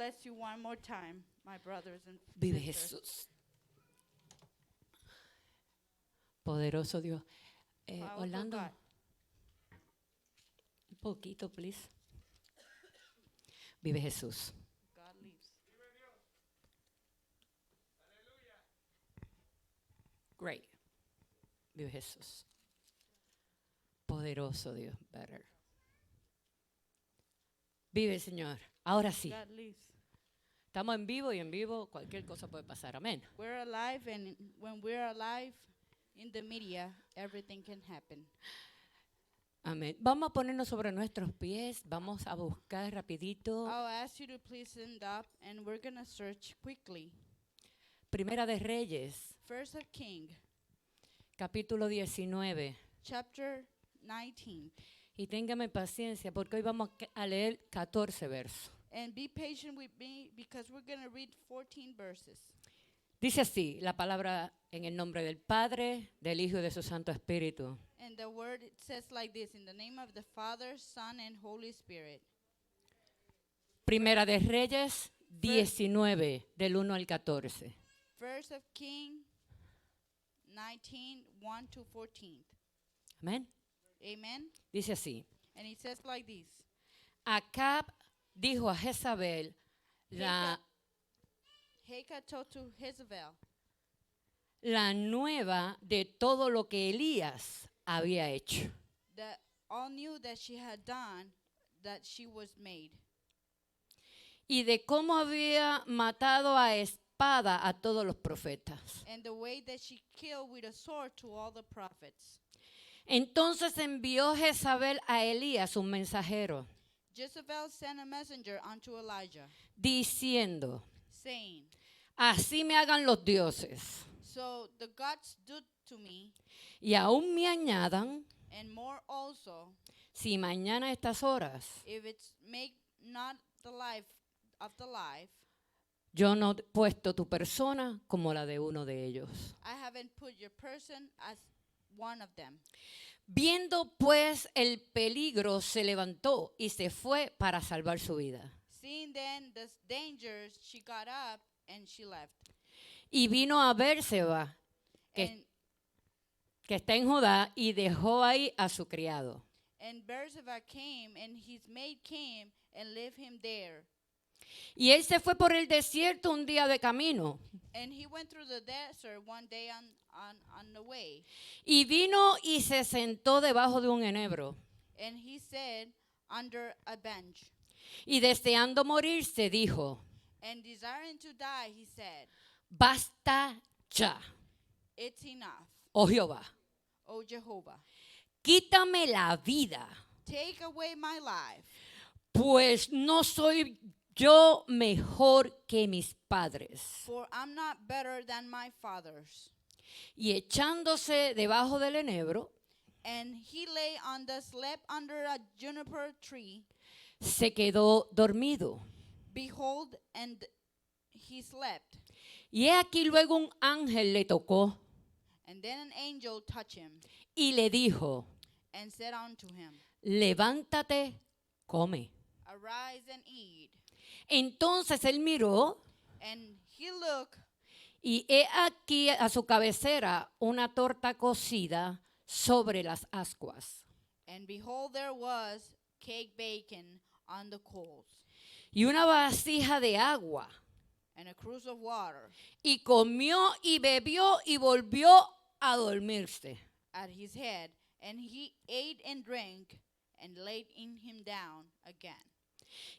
bless you one more time, my brothers and Vive sisters. Jesús. Poderoso Dios. Powerful Orlando, God. un poquito, please. Vive Jesús. God lives. Great. Vive Jesús. Poderoso Dios. Better. Vive, Señor. Ahora sí. God lives. Estamos en vivo y en vivo cualquier cosa puede pasar. Amén. We're alive, and when we're alive in the media, everything can happen. Amén. Vamos a ponernos sobre nuestros pies. Vamos a buscar rapidito. I'll ask you to please stand up, and we're going to search quickly. Primera de Reyes, First of King, capítulo 19. chapter 19. Y téngame paciencia porque hoy vamos a leer 14 versos. And be patient with me because we're going to read 14 verses. Dice así la palabra en el nombre del Padre, del Hijo y de su Santo Espíritu. And the word, it says like this: in the name of the Father, Son, and Holy Spirit. Primera de Reyes 19, del 1 al 14. First of King 19, 1 to 14. Amén. Amen. Dice así. And it says like this: Acab dijo a Jezabel, Hagar told to Jezebel la nueva de todo lo que Elías había hecho. that all knew that she had done, that she was made, Y de cómo había matado a espada a todos los profetas. and the way that she killed with a sword to all the prophets. Entonces envió Jezabel a Elías un mensajero, Jezebel sent a messenger unto Elijah, diciendo, saying, así me hagan los dioses, so the gods do to me, y aún me añadan, and more also, si mañana a estas horas if it's make not the life of the life, yo no he puesto tu persona como la de uno de ellos. I haven't put your person as one of them. Viendo pues el peligro, se levantó y se fue para salvar su vida. Seeing then the dangers, she got up and she left. Y vino a Bérseba, And, que está en Judá, y dejó ahí a su criado. and Beersheba came, and his maid came and left him there. Y él se fue por el desierto un día de camino. And he went through the desert one day on the way. Y vino y se sentó debajo de un enebro. And he said, under a bench. Y deseando morirse, dijo, And desiring to die, he said, basta ya, it's enough, oh Jehová, O Jehovah. quítame la vida, Take away my life, pues no soy yo mejor que mis padres. for I'm not better than my fathers. Y echándose debajo del enebro, And he lay on the slept under a juniper tree. se quedó dormido. Behold, and he slept. Y he aquí luego un ángel le tocó And then an angel touched him y le dijo, and said unto him, levántate, come. arise and eat. Entonces él miró And he looked, y he aquí a su cabecera una torta cocida sobre las ascuas and behold, there was cake bacon on the coals, y una vasija de agua. and a cruse of water Y comió y bebió y volvió a dormirse. at his head. And he ate and drank, and laid in him down again.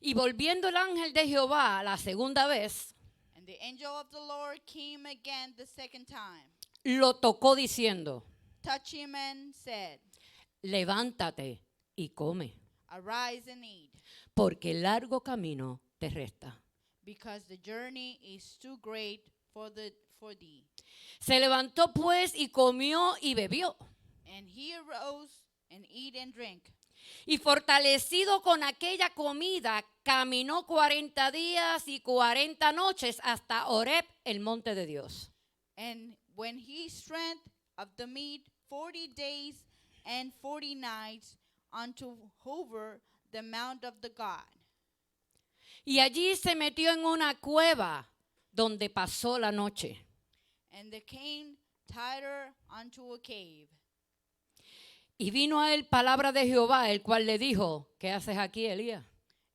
Y volviendo el ángel de Jehová la segunda vez, And the angel of the Lord came again the second time, lo tocó diciendo, touched him, and said, levántate y come, arise and eat, porque largo camino te resta. because the journey is too great for thee. Se levantó pues y comió y bebió. And he arose and ate and drank. Y fortalecido con aquella comida, caminó 40 días y 40 noches hasta Horeb, el monte de Dios. And when he strength of the meat 40 days and 40 nights unto Hover, the mount of the God. Y allí se metió en una cueva donde pasó la noche. And they came tighter unto a cave. Y vino a él palabra de Jehová, el cual le dijo, ¿qué haces aquí, Elías?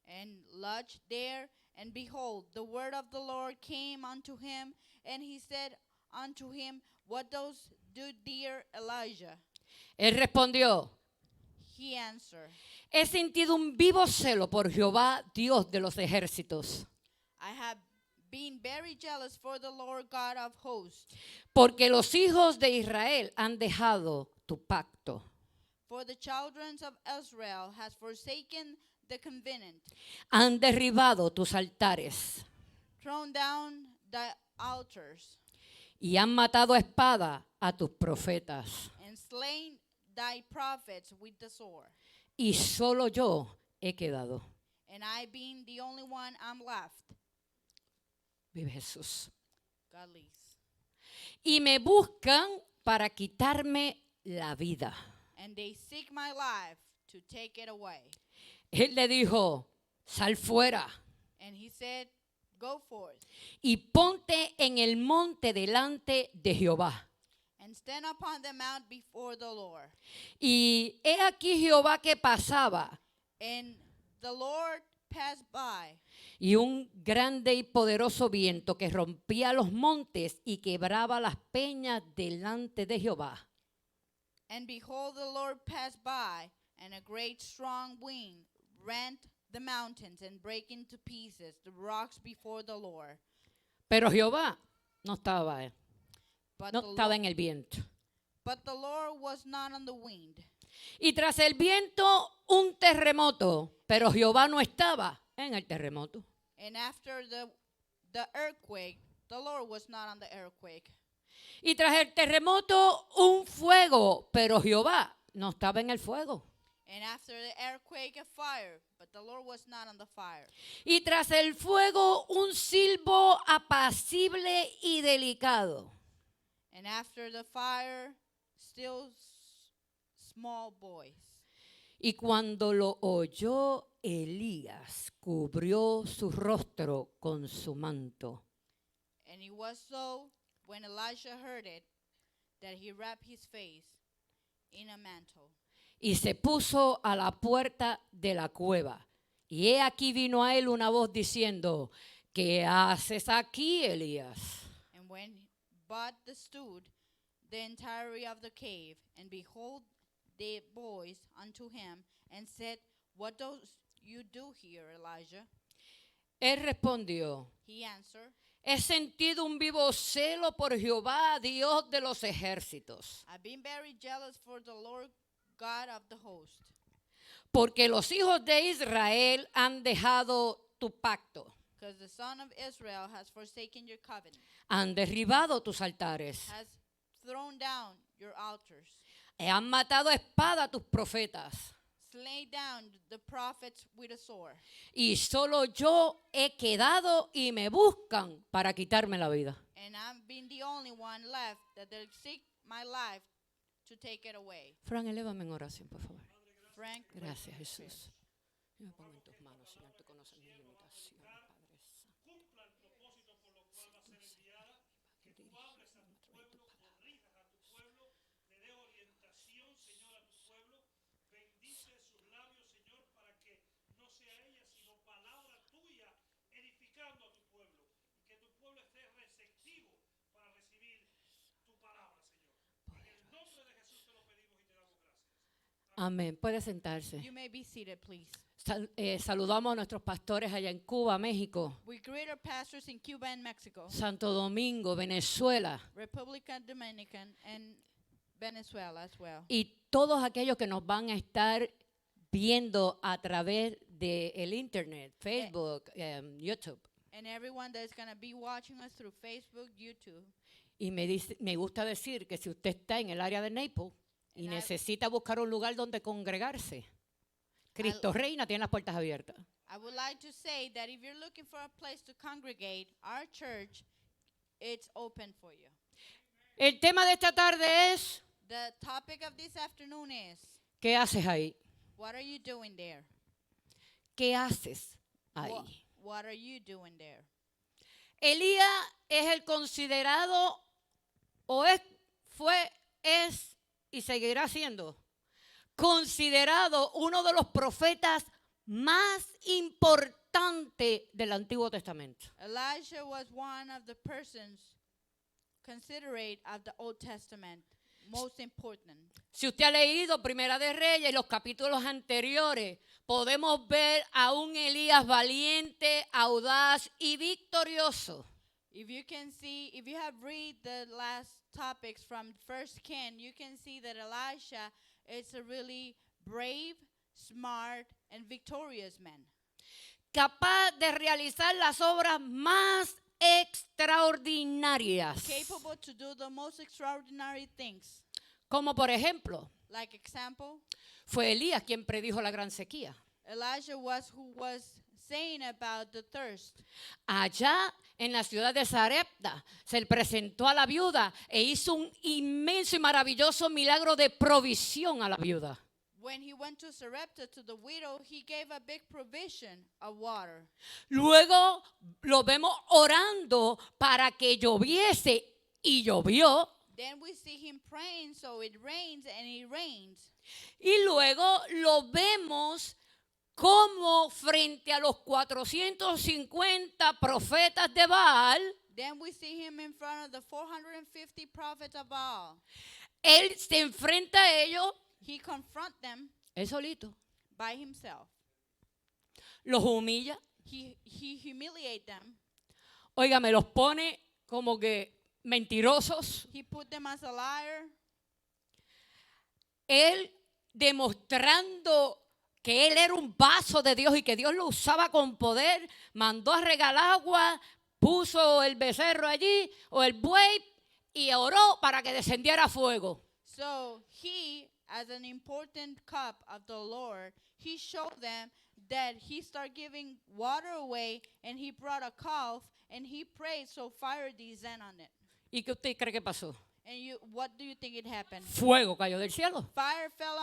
And lodged there, and behold, the word of the Lord came unto him, and he said unto him, What dost do, dear Elijah? Él respondió, He answered, he sentido un vivo celo por Jehová, Dios de los ejércitos, I have been very jealous for the Lord God of hosts, porque los hijos de Israel han dejado tu pacto, for the children of Israel has forsaken the covenant, han derribado tus altares thrown down the altars, y han matado a espada a tus profetas. and slain thy prophets with the sword. Y solo yo he quedado. And I being the only one am left. Vive Jesús. God lives. Y me buscan para quitarme la vida. And they seek my life to take it away. Él le dijo, sal fuera And he said, Go forth, y ponte en el monte delante de Jehová. and stand upon the mount before the Lord. Y he aquí Jehová que pasaba, And the Lord passed by, y un grande y poderoso viento que rompía los montes y quebraba las peñas delante de Jehová. and behold, the Lord passed by, and a great strong wind rent the mountains and break into pieces the rocks before the Lord. Pero Jehová no estaba, But, no the, estaba Lord, en el viento. but the Lord was not on the wind. Y tras el viento un terremoto, pero Jehová no estaba en el terremoto. And after the earthquake, the Lord was not on the earthquake. Y tras el terremoto un fuego, pero Jehová no estaba en el fuego. And after the earthquake, a fire, but the Lord was not on the fire. Y tras el fuego un silbo apacible y delicado. And after the fire, still small voice. Y cuando lo oyó Elías, cubrió su rostro con su manto. And it was so, when Elijah heard it, that he wrapped his face in a mantle. Y se puso a la puerta de la cueva. Y he aquí vino a él una voz diciendo, ¿qué haces aquí, Elías? And when but stood the entirety of the cave, and behold, the voice unto him, and said, What dost you do here, Elijah? Él respondió, He answered, he sentido un vivo celo por Jehová, Dios de los ejércitos, I've been very jealous for the Lord God of the host, porque los hijos de Israel han dejado tu pacto, because the son of Israel has forsaken your covenant, han derribado tus altares, has thrown down your altars, han matado a espada a tus profetas, slain down the prophets with a sword. y solo yo he quedado y me buscan para quitarme la vida. And I've been the only one left that they seek my life to take it away. Fran, elévame en oración, por favor. Frank, Gracias, Jesús. Yo me pongo en tus manos, Señor, tú conoces mis limitaciones, Padre Santo. Cumpla el propósito por lo cual va a ser enviada, que tú hables a tu pueblo, corrijas a tu pueblo, le dé orientación, Señor, a tu pueblo. Bendice sus labios, Señor, para que no sea ella, sino palabra tuya, edificando a tu pueblo. Y que tu pueblo esté receptivo para recibir tu palabra, Señor. En el nombre de Jesús te lo pedimos y te damos gracias. Amén. Puede sentarse. you may be seated, please. Saludamos a nuestros pastores allá en Cuba, México, We greet our pastors in Cuba and Mexico, Santo Domingo, Venezuela Republica Dominican, and Venezuela as well. y todos aquellos que nos van a estar viendo a través del internet, Facebook, YouTube. And everyone that is going to be watching us through Facebook, YouTube. Y me gusta decir que si usted está en el área de Naples y And I- necesita buscar un lugar donde congregarse, Cristo Reina tiene las puertas abiertas. I would like to say that if you're looking for a place to congregate, our church, it's open for you. El tema de esta tarde es, The topic of this afternoon is, ¿qué haces ahí? what are you doing there? ¿Qué haces ahí? what are you doing there? Elías es el considerado, o es, fue, es y seguirá siendo considerado uno de los profetas más importantes del Antiguo Testamento. Elijah was one of the persons considered of the Old Testament, most important. Si usted ha leído Primera de Reyes y los capítulos anteriores, podemos ver a un Elías valiente, audaz y victorioso. If you have read the last topics from First King, you can see that Elisha is a really brave, smart, and victorious man. Capaz de realizar las obras más extraordinarias. Capable to do the most extraordinary things. Como por ejemplo, Like example, fue Elías quien predijo la gran sequía. Elijah was who was saying about the thirst. Allá en la ciudad de Sarepta se le presentó a la viuda e hizo un inmenso y maravilloso milagro de provisión a la viuda. When he went to Sarepta to the widow, he gave a big provision of water. Luego lo vemos orando para que lloviese y llovió. Then we see him praying so it rains and it rains. Y luego lo vemos como frente a los 450 profetas de Baal, Then we see him in front of the 450 prophets of Baal. él se enfrenta a ellos, He confronts them él solito, by himself. los humilla, He humiliates them. óigame, los pone como que mentirosos. He put them as a liar. Él demostrando que él era un vaso de Dios y que Dios lo usaba con poder, mandó a regar agua, puso el becerro allí o el buey y oró para que descendiera fuego. So he, as an important cup of the Lord, he showed them that he started giving water away and he brought a calf and he prayed so fire descended on it. ¿Y qué usted cree que pasó? And what do you think it happened? Fuego cayó del cielo. Fire fell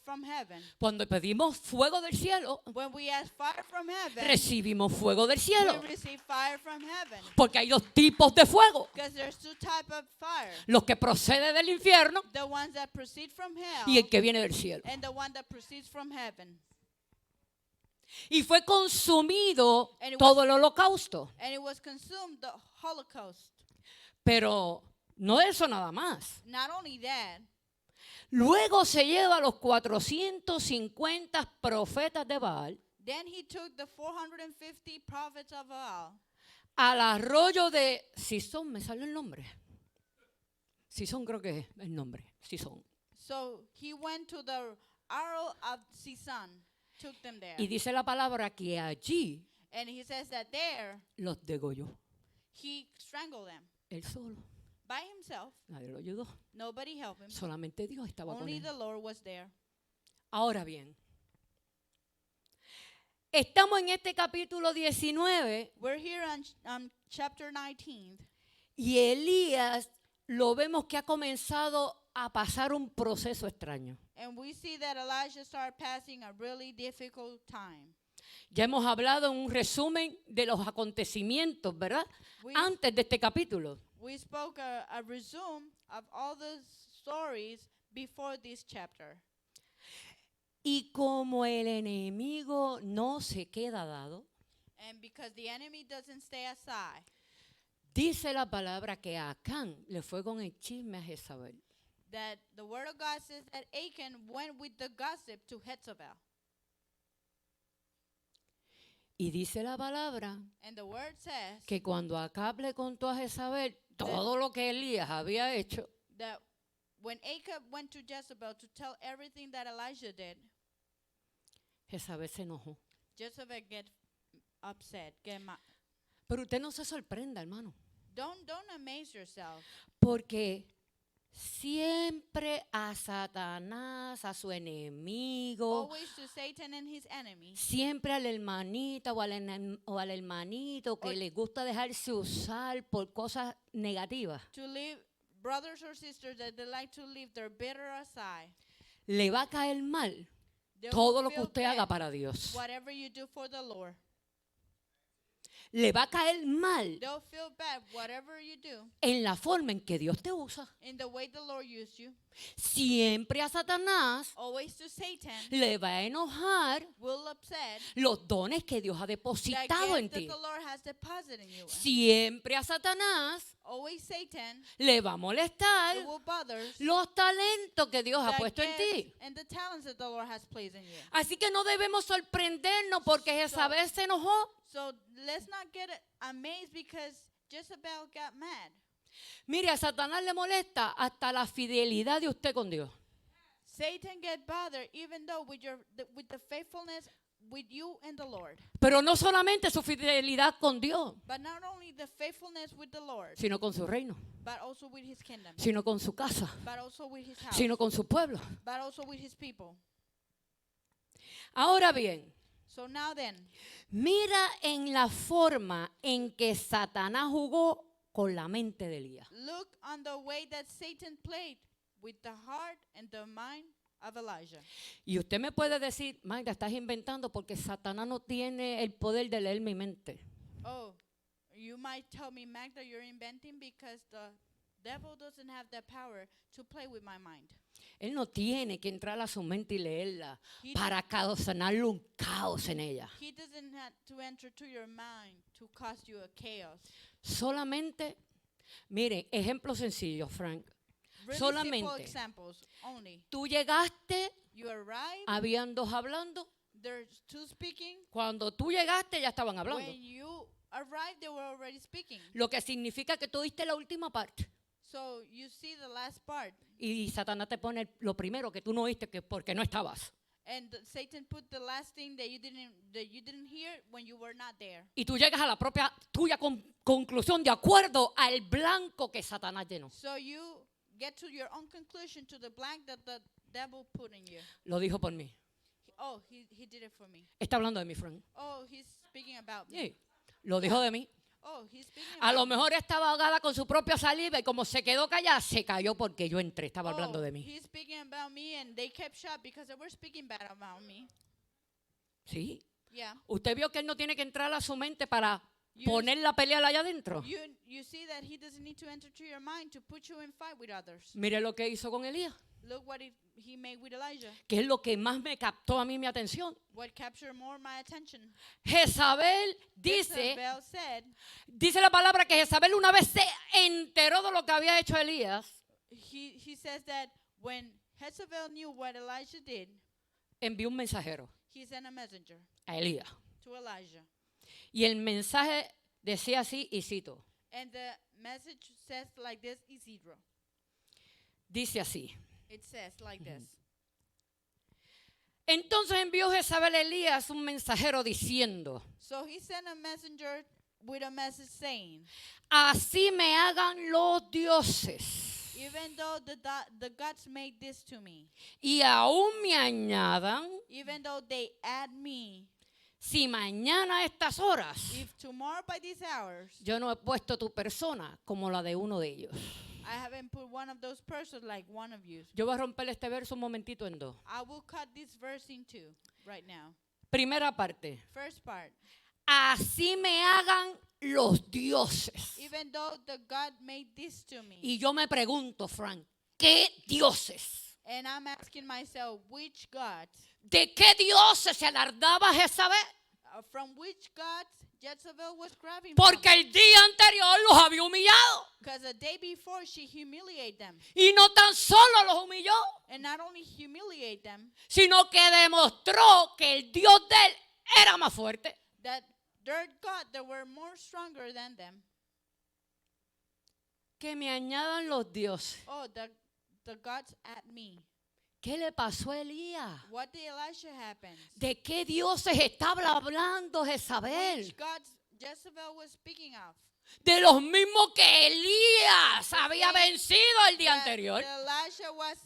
from heaven. Cuando pedimos fuego del cielo, When we ask fire from heaven, recibimos fuego del cielo. we receive fire from heaven. Porque hay dos tipos de fuego. Because there's two types of fire. Los que proceden del infierno The ones that proceed from hell y el que viene del cielo. and the one that proceeds from heaven. Y fue consumido And it todo el holocausto. And it was consumed, the Holocaust. Pero no eso nada más. Not only that, Luego se lleva a los 450 profetas de Baal then he took the 450 prophets of Baal al arroyo de Sison, me salió el nombre. Sison creo que es el nombre, Sison. So he went to the Arrow of Sisan, took them there. Y dice la palabra que allí And he says that there los degolló. he strangled them Él solo, by himself. nadie lo ayudó. Nobody helped him. Solamente Dios estaba con Only él. the Lord was there. Ahora bien, estamos en este capítulo 19 We're here on chapter 19. y Elías lo vemos que ha comenzado a pasar un proceso extraño. And we see that Elijah started passing a really difficult time. Ya hemos hablado en un resumen de los acontecimientos, ¿verdad? We- Antes de este capítulo. We spoke a resume of all the stories before this chapter. Y como el enemigo no se queda dado, And because the enemy doesn't stay aside, dice la palabra que Acán le fue con el chisme a Jezabel. that the word of God says that Achan went with the gossip to Jezebel. Y dice la palabra And the word says que cuando Acab le contó a Jezabel todo lo que Elías había hecho, that when Achan went to Jezebel to tell everything that Elijah did, Jezabel se enojó. Jezebel get upset, get mad. Pero usted no se sorprenda, hermano, Don't amaze yourself. porque siempre a Satanás, a su enemigo, Always to Satan and his enemies, siempre al hermanita o al hermanito que Or- le gusta dejarse usar por cosas negativas, to leave brothers or sisters that they like to leave their bitter aside. le va a caer mal They todo will lo que feel usted bad haga para Dios. whatever you do for the Lord. le va a caer mal They'll feel bad whatever you do en la forma en que Dios te usa. in the way the Lord used you. Siempre a Satanás Always to Satan le va a enojar will upset los dones que Dios ha the depositado en gift that ti. the Lord has deposited in you. Siempre a Satanás Always Satan, le va a molestar it will bother los talentos que Dios ha the puesto en gifts ti. and the talents that the Lord has placed in you. Así que no debemos sorprendernos porque Jezabel se enojó. So let's not get amazed because Jezebel got mad. Mire, a Satanás le molesta hasta la fidelidad de usted con Dios. Satan get bothered even though with the faithfulness with you and the Lord. Pero no solamente su fidelidad con Dios, But not only the faithfulness with the Lord, sino con su reino, but also with his kingdom, sino con su casa, but also with his house, sino con su pueblo. but also with his people. Ahora bien, So now then, mira en la forma en que Satanás jugó con la mente de Elías. look on the way that Satan played with the heart and the mind of Elijah. Y usted me puede decir, Magda, estás inventando porque Satanás no tiene el poder de leer mi mente. Oh, you might tell me, Magda, you're inventing because the devil doesn't have the power to play with my mind. Él no tiene que entrar a su mente y leerla He, para causarle un caos en ella. he doesn't have to enter to your mind to cause you a chaos. Solamente, miren, ejemplo sencillo, Frank. Really simple Solamente. examples only. Tú llegaste, You arrive, habían dos hablando. there's two speaking. Cuando tú llegaste ya estaban hablando. When you arrived, they were already speaking. Lo que significa que tú oíste la última parte. So you see the last part. Y Satanás te pone lo primero que tú no oíste que porque no estabas. And Satan put the last thing that you didn't hear when you were not there. Y tú llegas a la propia tuya conclusión de acuerdo al blanco que Satanás llenó. So you get to your own conclusion to the blank that the devil put in you. Lo dijo por mí. He did it for me. Está hablando de mi friend. Oh, he's speaking about me. Sí, lo dijo de mí. Oh, he's speaking A about lo me. mejor estaba ahogada con su propia saliva y como se quedó callada, se cayó porque yo entré. Estaba hablando de mí. He's speaking about me and they kept shut because they were speaking bad about me. Sí. Yeah. Usted vio que él no tiene que entrar a su mente para You- poner la pelea allá adentro. You see that he doesn't need to enter to your mind to put you in fight with others. Mire lo que hizo con Elías, Look what he made with Elijah. que es lo que más me captó a mí mi atención. What captured more my attention. Jezabel dice Jezebel said, Dice la palabra que Jezabel una vez se enteró de lo que había hecho Elías, he says that when Jezebel knew what Elijah did, envió un mensajero he sent a messenger a Elías. to Elijah. Y el mensaje decía así, y cito, And the message says like this, Isidro. dice así. It says like this. Entonces envió Jezabel a Elías un mensajero diciendo, So he sent a messenger with a message saying, así me hagan los dioses even though the gods made this to me, y aún me añadan, even though they add me, si mañana a estas horas if tomorrow by these hours yo no he puesto tu persona como la de uno de ellos. I haven't put one of those persons like one of you, Yo voy a romper este verso un momentito en dos. I will cut this verse in two right now. Primera parte. First part, Así me hagan los dioses. even though the God made this to me, Y yo me pregunto, Frank, ¿qué dioses? and I'm asking myself, which gods, ¿De qué dioses se alardaba Jezabel? from which gods Jezebel was grabbing Porque el día anterior los había humillado. because the day before she humiliated them, Y no tan solo los humilló, and not only humiliate them, sino que demostró que el Dios de él era más fuerte. that their God that were more stronger than them. Que me añadan los dioses. Oh, the gods at me. ¿Qué le pasó a Elías? What did Elisha happen? ¿De qué dioses estaba hablando Jezabel? Which gods Jezebel was speaking of? De los mismos que Elías había vencido el día anterior. Elisha was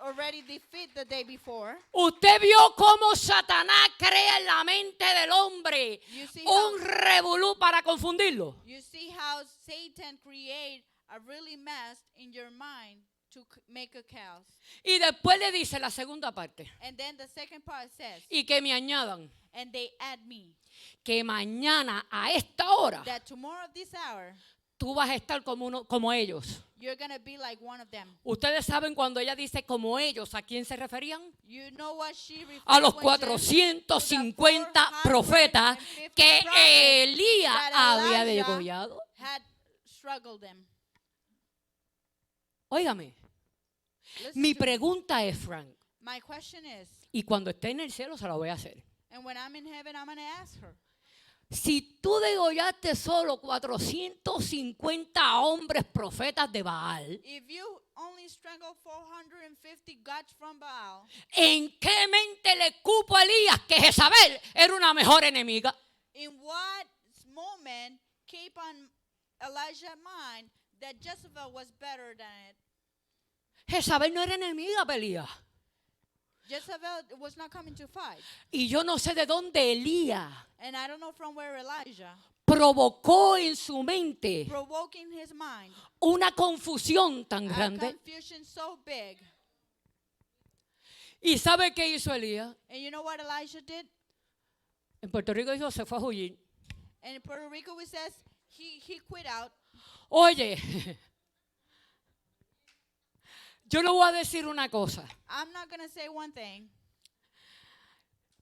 already defeated the day before. Usted vio cómo Satanás crea en la mente del hombre You see un revolú para confundirlo. You see how Satan create a really mess in your mind to make a chaos. Y después le dice la segunda parte. And then the second part says, Y que me añadan. and they add me. Que mañana a esta hora That tomorrow at this hour, tú vas a estar como ellos. you're going to be like one of them. Ustedes saben cuando ella dice como ellos, ¿a quién se referían? You know what she referred A los when she said, 450 profetas que Elías that había Elijah degollado. had struggled them. Óigame, Listen mi to me. pregunta es, Frank, My question is, y cuando esté en el cielo se la voy a hacer. and when I'm in heaven, I'm going to ask her, Si tú degollaste solo 450 hombres profetas de Baal, if you only strangled 450 gods from Baal, ¿en qué mente le cupo a Elías que Jezabel era una mejor enemiga? in what moment keep on Elijah's mind that Jezebel was better than it? Jezabel no era enemiga de Elías. Jezebel was not coming to fight. Y yo no sé de dónde Elías And I don't know from where Elijah, provocó en su mente provoking his mind, una confusión tan a grande. confusion so big. ¿Y sabe qué hizo Elías? And you know what Elijah did? En Puerto Rico dijo, se fue a huir. And in Puerto Rico, we says he quit out. Oye, yo le voy a decir una cosa. I'm not going to say one thing.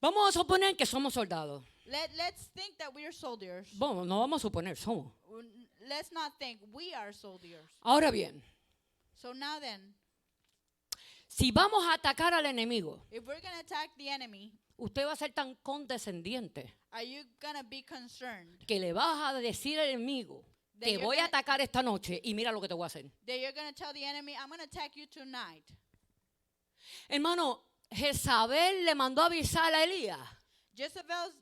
Vamos a suponer que somos soldados. Let's think that we are soldiers. Bueno, no vamos a suponer, somos. Let's not think we are soldiers. Ahora bien, So now then, si vamos a atacar al enemigo, if we're going to attack the enemy, usted va a ser tan condescendiente are you going to be concerned que le vas a decir al enemigo, te voy a atacar esta noche y mira lo que te voy a hacer. that you're going to tell the enemy, I'm going to attack you tonight? Hermano, Jezabel le mandó a avisar a Elías Jezebel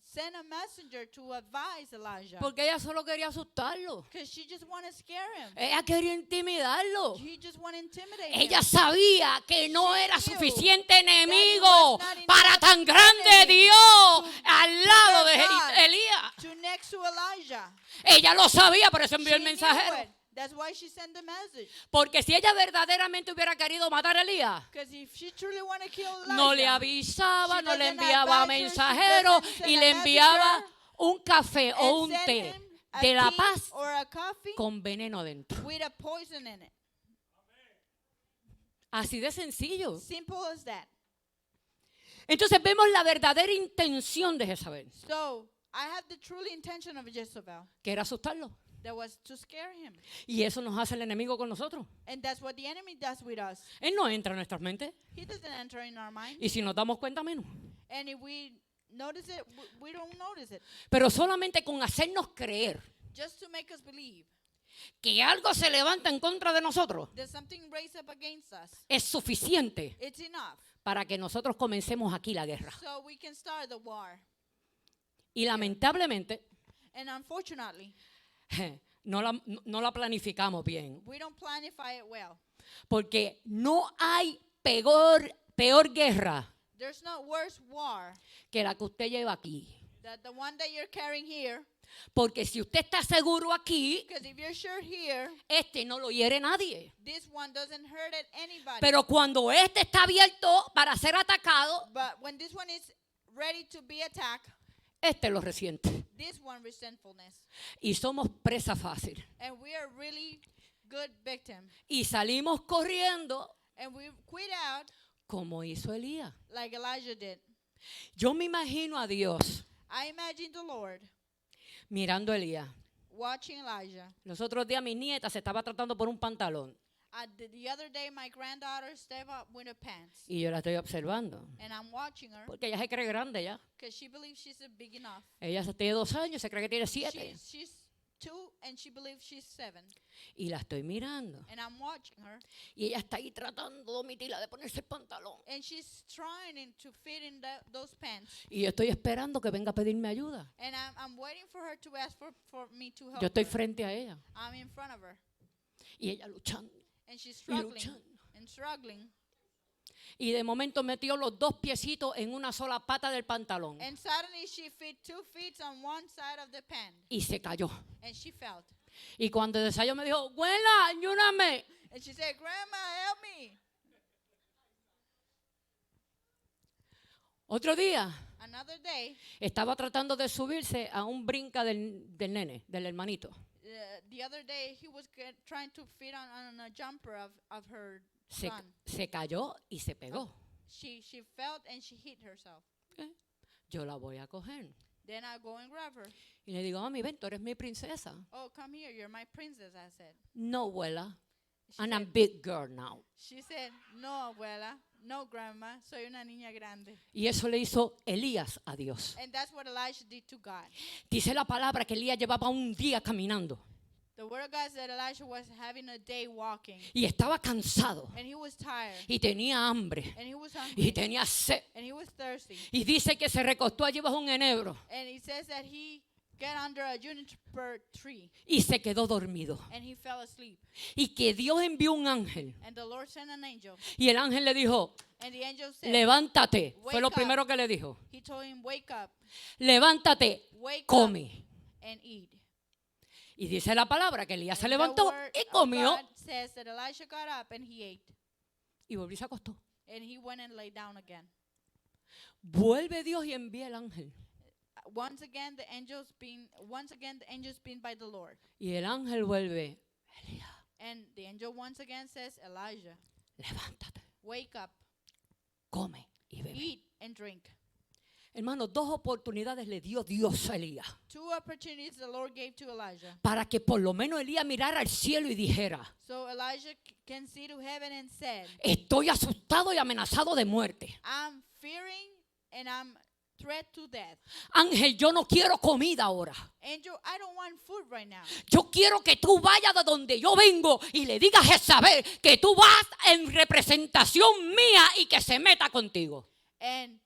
sent a messenger to advise Elijah porque ella solo quería asustarlo. because she just want to scare him. Ella quería intimidarlo. He just want to intimidate Ella him. sabía que no She era knew suficiente that enemigo he was not para enough tan grande enemy Dios to al lado de God. Elías. To next to Elijah. Ella lo sabía, por eso envió She el knew mensajero. it. That's why she sent the message. Porque si ella verdaderamente hubiera querido matar a Elías, Because if she truly want to kill Elijah, no le avisaba, she no le doesn't enviaba advise her, she mensajero doesn't send y a le enviaba messenger un café o and un send té him a de la tea paz or a coffee con veneno dentro. with a poison in it. Así de sencillo. Simple as that. Entonces vemos la verdadera intención de Jezabel, So I have the truly intention of Jezebel que era asustarlo. that was to scare him. Y eso nos hace el enemigo con nosotros. And that's what the enemy does with us. Él no entra en nuestras mentes. He doesn't enter in our mind. Y si nos damos cuenta, menos. And if we notice it, we don't notice it. Pero solamente con hacernos creer Just to make us believe que algo se levanta en contra de nosotros that something raised up against us, es suficiente it's enough. para que nosotros comencemos aquí la guerra. So we can start the war. Y lamentablemente And unfortunately, no la planificamos bien. we don't planify it well. Porque no hay peor guerra There's no worse war que la que usted lleva aquí. than the one that you're carrying here. Porque si usted está seguro aquí, Because if you're sure here, no lo hiere nadie. this one doesn't hurt at anybody. Pero cuando está abierto para ser atacado, But when this one is ready to be attacked, lo resiente. this one resentfulness. Y somos presa fácil. And we are really good victim. Y salimos corriendo And we quit out como hizo Elías. like Elijah did. Yo me imagino a Dios I imagine the Lord mirando a Elías. watching Elijah. Los otros días mi nieta se estaba tratando por un pantalón The other day, my granddaughter stepped up with her pants. y yo la estoy observando. And I'm watching her Porque ella se cree grande ya. because she believes she's big enough. Ella tiene 2 años, se cree que tiene 7. She's 2 and she believes she's 7. Y la estoy mirando. And I'm watching her. Y ella está ahí tratando de omitirla de ponerse el pantalón. And she's trying to fit in those pants. Y yo estoy esperando que venga a pedirme ayuda. And I'm waiting for her to ask for me to help Yo estoy her. frente a ella. I'm in front of her. Y ella luchando. And she's Y struggling luchando. and struggling. Y de momento metió los 2 piecitos en una sola pata del pantalón. And suddenly she fit 2 feet on one side of the pant. Y se cayó. And she fell. Y cuando desayunó me dijo, abuela, ayúdame. And she said, Grandma, help me. Otro día Another day, estaba tratando de subirse a un brinca del nene, del hermanito. the other day he was trying to fit on a jumper of her Se, son. se cayó y se pegó. She fell and she hit herself. Yo la voy a coger. Then I go and grab her. Y le digo, mami, ven, tú eres mi princesa. Oh, come here, you're my princess, I said. No, abuela. She And I'm said, big girl now. she said, no, abuela, no, grandma, soy una niña grande. Y eso le hizo Elías a Dios. And that's what Elijah did to God. Dice la palabra que Elías llevaba un día caminando The word of God said Elijah was having a day walking. y estaba cansado And he was tired. y tenía hambre And he was y hungry. tenía sed. And he was thirsty. Y dice que se recostó allí bajo un enebro And he says that he got under a juniper tree. y se quedó dormido. And he fell asleep. Y que Dios envió un ángel And the Lord sent an angel. y el ángel le dijo, And the angel said, levántate. Fue lo Wake up. primero que le dijo. he told him, wake up, Levántate, wake up come. and eat. Y dice la palabra que Elías se And the levantó word y of comió God says that Elisha got up and he ate. y volvió y se acostó. And he went and lay down again. Vuelve Dios y envía el ángel. Once again, the angel's been by the Lord. Y el ángel vuelve, Elías, And the angel once again says, Elijah, levántate, wake up, come y bebe. eat and drink. Hermano, 2 oportunidades le dio Dios a Elías 2 opportunities the Lord gave to Elijah. para que por lo menos Elías mirara al cielo y dijera, So Elijah can see to heaven and said, estoy asustado y amenazado de muerte. I'm fearing and I'm threat to death. Ángel, yo no quiero comida ahora. Angel, I don't want food right now. Yo quiero que tú vayas de donde yo vengo y le digas a Jezabel que tú vas en representación mía y que se meta contigo. And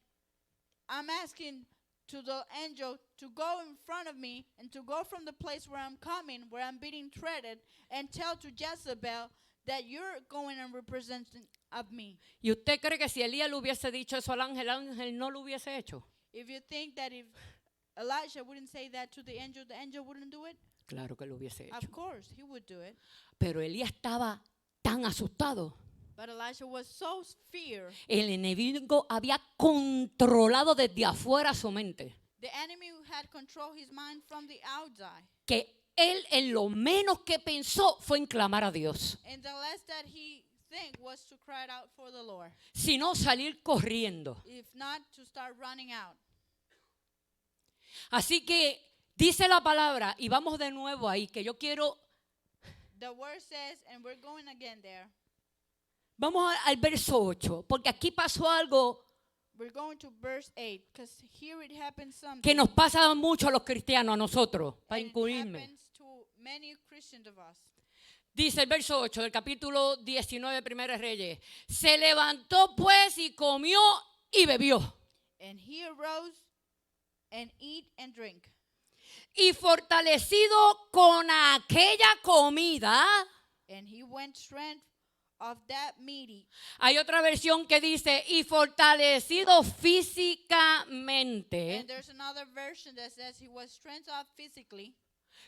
I'm asking to the angel to go in front of me and to go from the place where I'm coming, where I'm being treated, and tell to Jezebel that you're going and representing of me. ¿Y usted cree que si Elías le hubiese dicho eso al ángel, el ángel no lo hubiese hecho? If you think that if Elijah wouldn't say that to the angel wouldn't do it? Claro que lo hubiese hecho. Of course, he would do it. Pero Elías estaba tan asustado. But Elijah was so feared. El enemigo había controlado desde afuera su mente. The enemy had controlled his mind from the outside. Que él en lo menos que pensó fue en clamar a Dios. And the less that he think was to cry out for the Lord. Sino salir corriendo. If not, to start running out. Así que dice la palabra, y vamos de nuevo ahí, que yo quiero, The word says, and we're going again there. vamos al verso 8, porque aquí pasó algo We're going to verse 8, because here it happens something. que nos pasa mucho a los cristianos, a nosotros, para and it incluirme. happens to many Christians of us. Dice el verso 8 del capítulo 19 de Primera de Reyes. Se levantó pues y comió y bebió. And he arose and eat and drink. Y fortalecido con aquella comida. And he went strength of that meat. Hay otra versión que dice, y fortalecido And físicamente. there's another version that says he was strengthened up physically.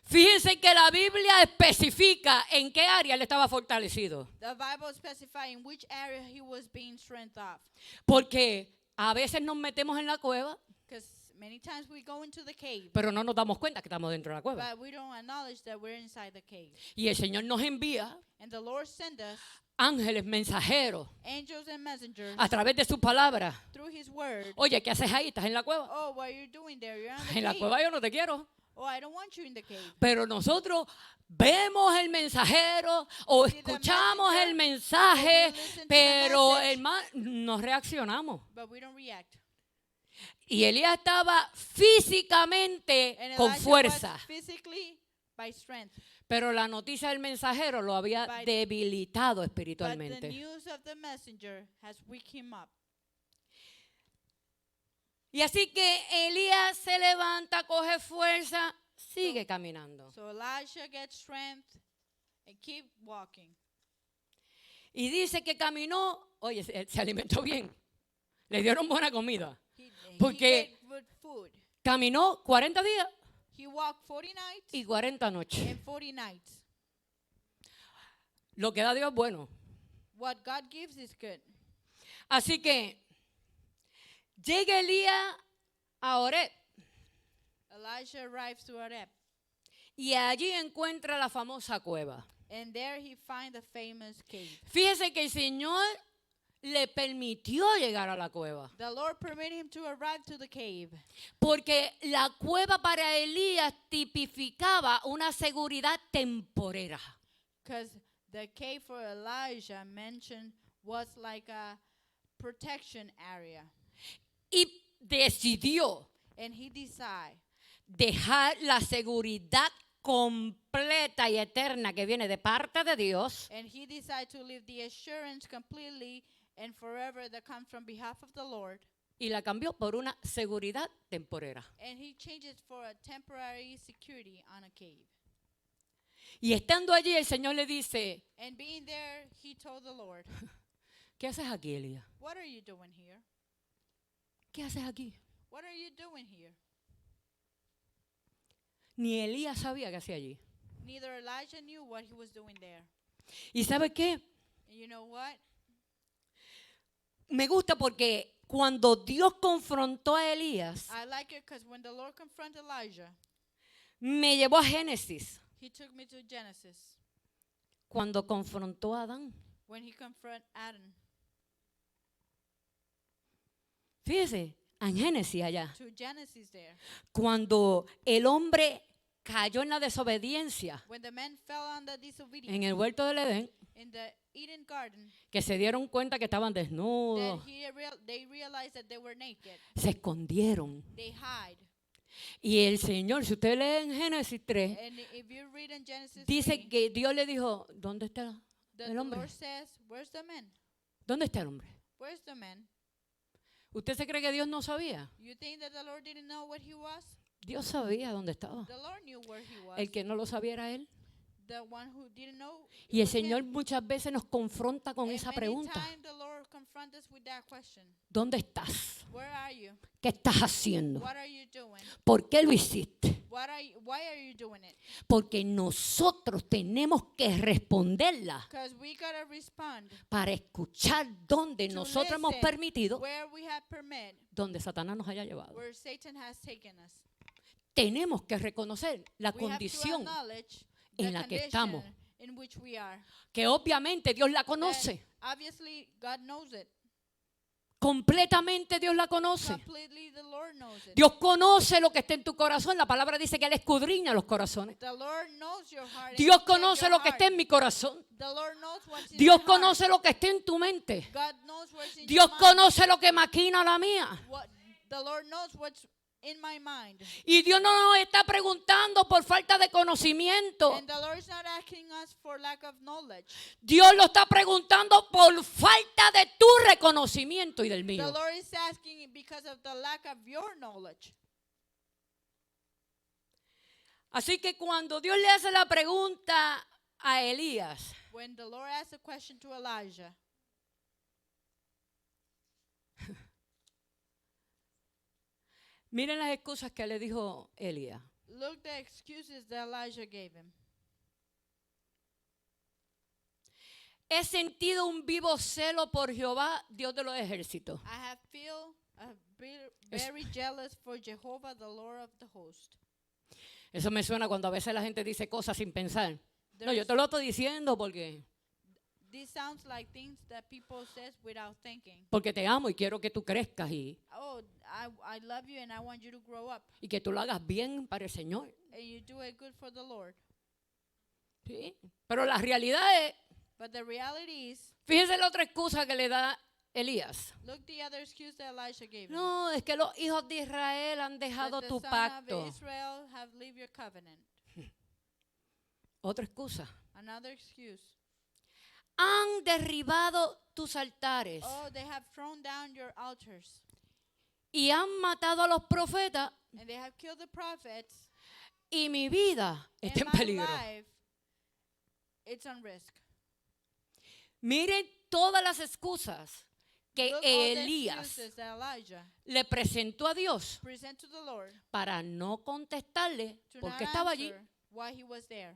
Fíjense que la Biblia especifica en qué área él estaba fortalecido. The Bible specifies in which area he was being strengthened up. Porque a veces nos metemos en la cueva, Because many times we go into the cave, pero no nos damos cuenta que estamos dentro de la cueva. but we don't acknowledge that we're inside the cave. Y el Señor nos envía And the Lord sent us ángeles mensajeros angels and messengers a través de su palabra. through his word. Oye, ¿qué haces ahí? ¿Estás en la cueva? Oh, what are you doing there? You're in the En la cave. cueva yo no te quiero. Oh, I don't want you in the cave. Pero nosotros vemos el mensajero o See the escuchamos el messenger, mensaje, or we listen to the pero message. hermano, no reaccionamos. But we don't react. Y Elías estaba físicamente And con Elijah fuerza, was physically by strength. pero la noticia del mensajero lo había By- debilitado But the espiritualmente. news of the messenger has weakened him up. Y así que Elías se levanta, coge fuerza, sigue caminando. So Elijah gets strength and keep walking. Y dice que caminó, oye, se alimentó bien. Le dieron buena comida. He Porque- ate good food. Caminó 40 días He walked 40 nights y 40 noches. and 40 nights. Lo que da Dios es bueno. What God gives is good. Así que Llega Elías a Oreb Elijah arrives to Horeb, y allí encuentra la famosa cueva. and there he finds the famous cave. Fíjese que el Señor le permitió llegar a la cueva. The Lord permitted him to arrive to the cave, Porque la cueva para Elías tipificaba una seguridad temporera. because the cave for Elijah mentioned was like a protection area. Y decidió And he decided dejar la seguridad completa y eterna que viene de parte de Dios to leave the assurance completely and forever that comes from behalf of the Lord. y la cambió por una seguridad temporera. And he changed it for a temporary security on a cave. Y estando allí el Señor le dice, And being there, he told the Lord, ¿qué haces aquí, Elías? "What are you doing here? ¿Qué haces aquí? What are you doing here?" Ni Elías sabía qué hacía allí. Neither Elijah knew what he was doing there. ¿Y sabe qué? And you know what? Me gusta porque cuando Dios confrontó a Elías, I like it because when the Lord confronted Elijah, me llevó a Génesis. he took me to Genesis Cuando confrontó a Adán. when he confronted Adam. Fíjese, en Génesis allá. To Genesis there. Cuando el hombre cayó en la desobediencia When the men fell on the disobedience en el huerto del Edén, in the Eden garden, que se dieron cuenta que estaban desnudos, they realized that they were naked. se escondieron. They hide. Y el Señor, si usted lee en Génesis 3, And if you read in Genesis dice 3, que Dios le dijo, ¿dónde está the el hombre? Lord says, "Where's the man? ¿Dónde está el hombre? Where's the man?" ¿Usted se cree que Dios no sabía? You think that the Lord didn't know what he was? Dios sabía dónde estaba. The Lord knew where he was. El que no lo sabía era Él. The one who didn't know. it Y el was Señor him. muchas veces nos confronta con And esa many pregunta. times the Lord confronts us with that question. ¿Dónde estás? Where are you? ¿Qué estás haciendo? What are you doing? ¿Por qué lo hiciste? Why are you doing it? Porque nosotros tenemos que responderla Because we gotta respond para escuchar dónde to nosotros hemos listen permitido, where we have permit, donde Satanás nos haya llevado. where Satan has taken us. Tenemos que reconocer la We have to condición acknowledge en the la que condition estamos. in which we are. que obviamente Dios la And conoce. obviously, God knows it. Completamente Dios la conoce. Completely, the Lord knows it. Dios conoce lo que está en tu corazón. La palabra dice que Él escudriña los corazones. The Lord knows your heart. and Dios he checks conoce your lo que heart. está en mi corazón. The Lord knows what's in Dios my heart. conoce lo que está en tu mente. God knows what's in Dios your mind. conoce lo que maquina la mía. The Lord knows what's in my mind. Y Dios no nos está preguntando por falta de conocimiento. And the Lord is not asking us for lack of knowledge. Dios lo está preguntando por falta de tu reconocimiento y del The mío. Lord is asking because of the lack of your knowledge. Así que cuando Dios le hace la pregunta a Elías, When the Lord asked a question to Elijah, miren las excusas que le dijo Elías. look the excuses that Elijah gave him. He sentido un vivo celo por Jehová, Dios de los ejércitos. I have feel very jealous for Jehovah, the Lord of the host. Eso me suena cuando a veces la gente dice cosas sin pensar. No, yo There's- te lo estoy diciendo porque This sounds like things that people says without thinking. te amo y quiero que tú crezcas y Oh, I love you and I want you to grow up que tú lo hagas bien para el Señor. and you do it good for the Lord. ¿Sí? Pero la realidad es, But the reality is, fíjense la otra excusa que le da Elías. look the other excuse that Elisha gave him. No, es que los hijos de Israel han That dejado the tu son pacto. of Israel have leave your covenant. Otra excusa. Another excuse. Han derribado tus altares Oh, they have thrown down your altars y han matado a los profetas and they have killed the prophets. y mi vida And está en my peligro. life, it's on risk. Miren todas las excusas que Look all the Elías excuses that Elijah le presentó a Dios present to the Lord para no contestarle to por not qué estaba allí. answer why he was there.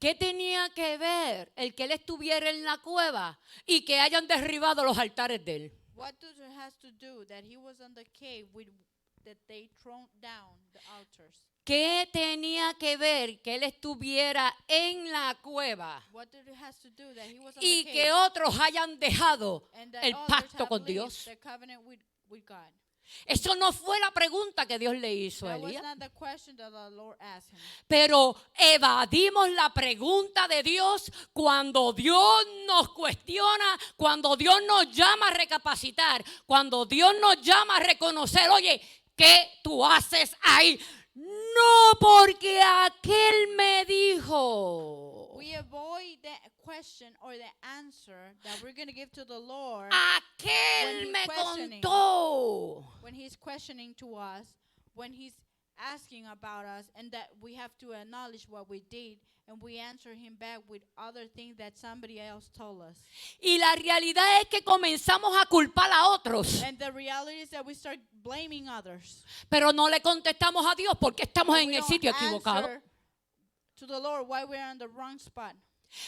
¿Qué tenía que ver el que él estuviera en la cueva y que hayan derribado los altares de él? What does it has to do that he was on the cave with that they thrown down the altars? ¿Qué tenía que ver que él estuviera en la cueva What did it has to do that he was on y the que cave otros hayan dejado and that el others pacto have con leave Dios? the covenant with God? Eso no fue la pregunta que Dios le hizo a That was Elías. not the question that the Lord asked him. Pero evadimos la pregunta de Dios cuando Dios nos cuestiona, cuando Dios nos llama a recapacitar, cuando Dios nos llama a reconocer, oye, ¿qué tú haces ahí? No, porque aquel me dijo. We avoid the question or the answer that we're going to give to the Lord Aquel When me he's questioning. contó. when he's questioning to us, when he's asking about us, and that we have to acknowledge what we did, and we answer him back with other things that somebody else told us. Y la realidad es que comenzamos a culpar a otros, And the reality is that we start blaming others. pero no le contestamos a Dios porque estamos And en we el don't sitio equivocado. answer to the Lord why we're on the wrong spot.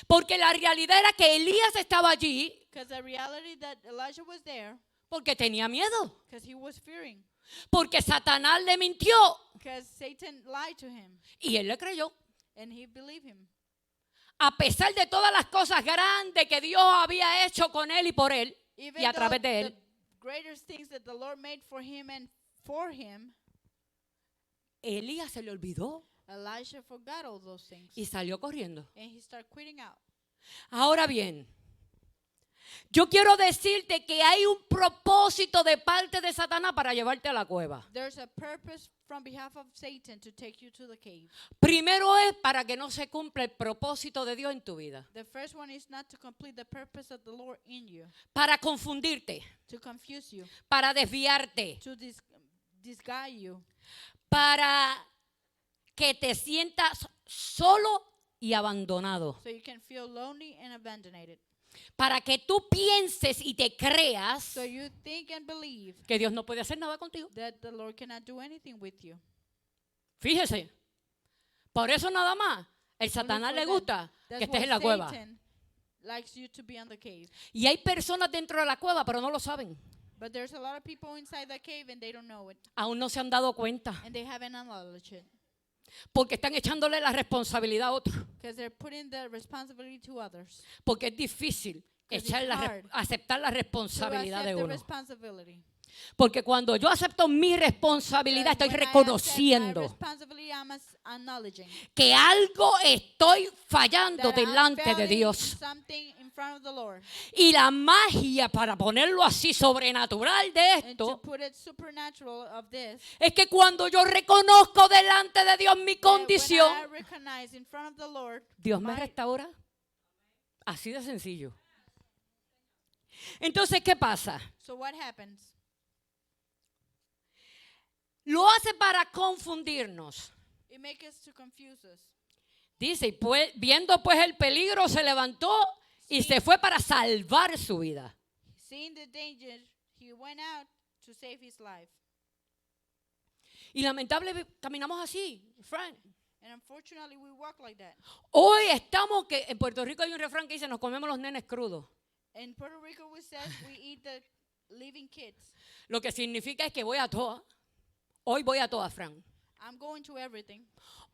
Porque la realidad era que Elías estaba allí Because the reality that Elijah was there, porque tenía miedo, because he was fearing, porque Satanás le mintió because Satan lied to him, y él le creyó. and he believed him. A pesar de todas las cosas grandes que Dios había hecho con él y por él Even y a though través de the él, greatest things that the Lord made for him and for him, Elías se le olvidó Elijah forgot all those things. y salió corriendo. And he started quitting out. Ahora bien, yo quiero decirte que hay un propósito de parte de Satanás para llevarte a la cueva. There's a purpose from behalf of Satan to take you to the cave. Primero es para que no se cumpla el propósito de Dios en tu vida, The first one is not to complete the purpose of the Lord in you, para confundirte, to confuse you, para desviarte, to disguise you, para que te sientas solo y abandonado, so you can feel lonely and abandoned. para que tú pienses y te creas So you think and believe que Dios no puede hacer nada contigo. that the Lord cannot do anything with you. Fíjese, por eso nada más, el Only Satanás for le that. gusta That's que estés why en la cueva. Satan likes you to be on the cave. Y hay personas dentro de la cueva, pero no lo saben. But there's a lot of people inside the cave and they don't know it. Aún no se han dado cuenta, And they haven't acknowledged it. porque están echándole la responsabilidad a otros. Because they're putting the responsibility to others. Porque es difícil 'Cause echar it's hard aceptar la To responsabilidad accept de the uno. responsibility. Porque cuando yo acepto mi responsabilidad, estoy Because when I accept my reconociendo responsibility, I'm acknowledging que algo estoy fallando that I'm delante de failing Dios. something in front of the Lord. Y la magia, para ponerlo así, sobrenatural de And to esto, put it supernatural of this, es que cuando yo reconozco delante de Dios mi that condición, when I recognize in front of the Lord, Dios me my- restaura. Así de sencillo. Entonces, ¿qué pasa? so what happens? Lo hace para confundirnos. It makes us to confuse us. Dice, y pues, viendo pues el peligro, se levantó y se fue para salvar su vida. Seeing the danger, he went out to save his life. Y lamentablemente caminamos así, Frank. And unfortunately, we walk like that. Hoy estamos que en Puerto Rico hay un refrán que dice, nos comemos los nenes crudos. In Puerto Rico, we said we eat the living kids. Lo que significa es que voy a todas. Hoy voy a todas, Frank. I'm going to everything.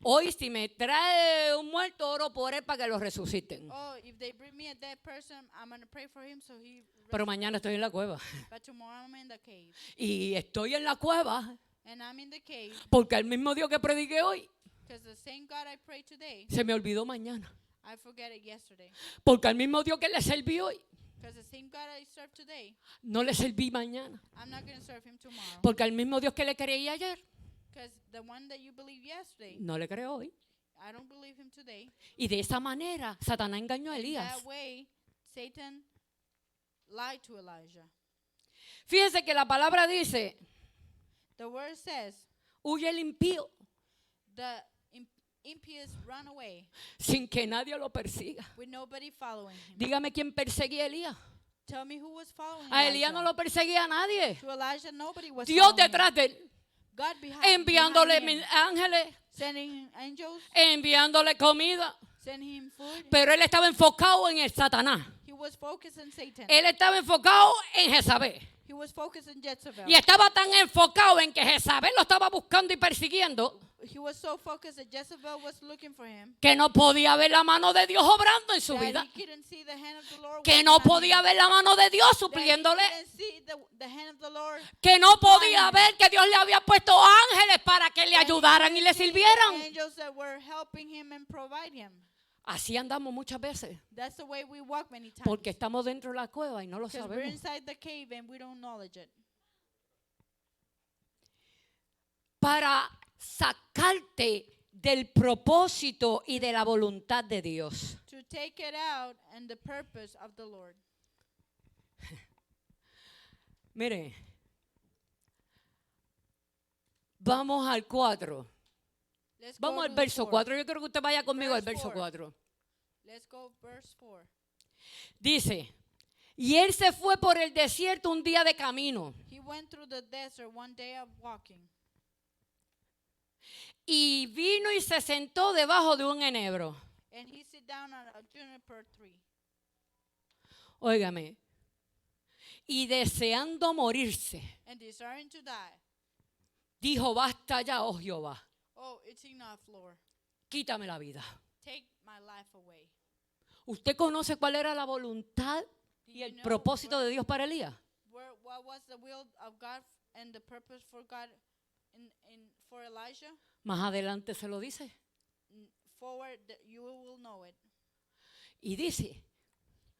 Hoy si me trae un muerto, oro por él para que lo resuciten. Oh, if they bring me a dead person, I'm going to pray for him so he Pero mañana estoy en la cueva. But tomorrow I'm in the cave. Y estoy en la cueva And I'm in the cave porque el mismo Dios que prediqué hoy because the same God I prayed today, se me olvidó mañana. I forget it yesterday. Porque al mismo Dios que le serví hoy, Because the same God I served today, no le serví mañana. I'm not going to serve him tomorrow. Porque al mismo Dios que le creí ayer, Because the one that you believe yesterday, no le creo hoy. I don't believe him today. Y de esa manera, Satanás engañó a Elías. That way, Satan lied to Elijah. Fíjese que la palabra dice, The word says, huye el impío the impious run away sin que nadie lo persiga. with nobody following him. Dígame quién perseguía a Elías. Tell me who was following A Elías no Elijah. lo perseguía a nadie. To Elijah, nobody was Dios following him. detrás de él, God behind enviándole him, ángeles, sending angels, enviándole comida, send him food. Pero él estaba enfocado en el Satanás. He was focused on Satan. Él estaba enfocado en Jezabel. He was focused on Jezebel. Y estaba tan enfocado en que Jezabel lo estaba buscando y persiguiendo He was so focused that Jezebel was looking for him que no podía ver la mano de Dios obrando en su that vida. he couldn't see the hand of the Lord. Que working no on podía him. ver la mano de Dios That he supliéndole. couldn't see the hand of the Lord. Que no podía ver que Dios le había puesto ángeles para que le That he ayudaran y le couldn't see the sirvieran. angels that were helping him and provide him. Así andamos muchas veces. That's the way we walk many times. Porque estamos dentro de la cueva y no lo Because we're sabemos. inside the cave and we don't acknowledge it. Para sacarte del propósito y de la voluntad de Dios. To take it out and the purpose of the Lord. Mire, vamos al 4. Let's go Vamos to al the verso 4. 4. Yo quiero que usted vaya conmigo al Verse verso 4. 4. Let's go verse 4. Dice, y él se fue por el desierto un día de camino. He went through the desert one day of walking. Y vino y se sentó debajo de un enebro. And he sit down on a juniper tree. Óigame. Y deseando morirse, And desiring to die. dijo, basta ya, oh Jehová, Oh, it's enough, Lord. quítame la vida. Take my life away. ¿Usted conoce cuál era la voluntad Do y you el know propósito de Dios para Elías? what was the will of God and the purpose for God for Elijah? Más adelante se lo dice. Forward, you will know it. Y dice,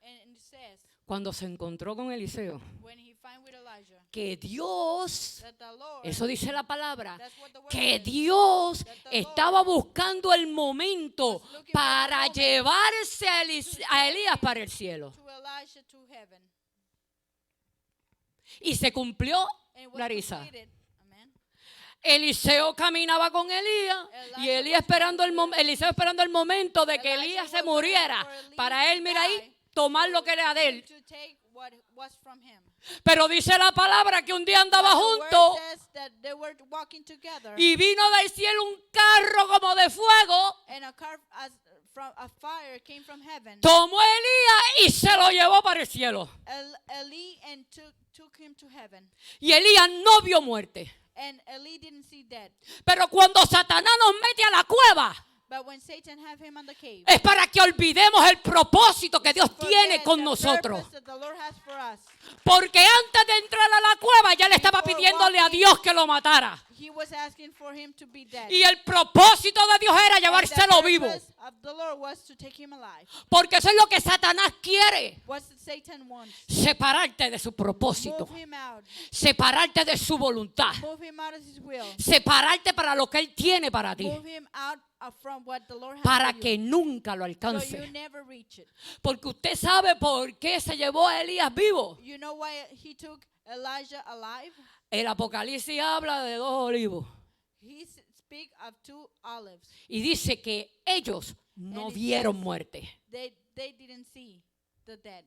And it says, cuando se encontró con Eliseo, when he find with Elijah, que Dios, that the Lord, eso dice la palabra, that's what the word que says, Dios that the estaba Lord buscando el momento was looking for para the moment llevarse a to a Elías take para el cielo. to Elijah to heaven. Y se cumplió, And it was Larisa. completed. Amen. Eliseo caminaba con Elías y Elías esperando Eliseo esperando el momento de que Elijah Elías se was muriera waiting for Elías para él, to mira die, ahí, tomar lo que era de él. To take what was from him. Pero dice la palabra que un día andaba But the word juntos says that they were walking together, y vino del cielo un carro como de fuego, and a car from a fire came from heaven. tomó a Elías y se lo llevó para el cielo. Eli and took him to heaven. Y Elías no vio muerte. And Eli didn't see death. Pero cuando Satanás nos mete a la cueva, But when Satan have him on the cave, es para que olvidemos el propósito que Dios forget tiene con the nosotros. purpose that the Lord has for us. Porque antes de entrar a la cueva ya le estaba Before pidiéndole a walking, Dios que lo matara. He was asking for him to be dead. Y el propósito de Dios era And the llevárselo vivo. purpose of the Lord was to take him alive. Porque eso es lo que Satanás quiere. What Satan wants. Separarte de su propósito. Move him out. Separarte de su voluntad. Move him out of his will. Separarte para lo que Él tiene para ti. Move him out from what the Lord has Para for you. que nunca lo So you alcance. never reach it. Porque usted sabe por qué se llevó a Elías vivo. You know why he took Elijah alive? El Apocalipsis habla de 2 olivos. He speak of 2 olives. Y dice que ellos no And it vieron says muerte. They didn't see the dead.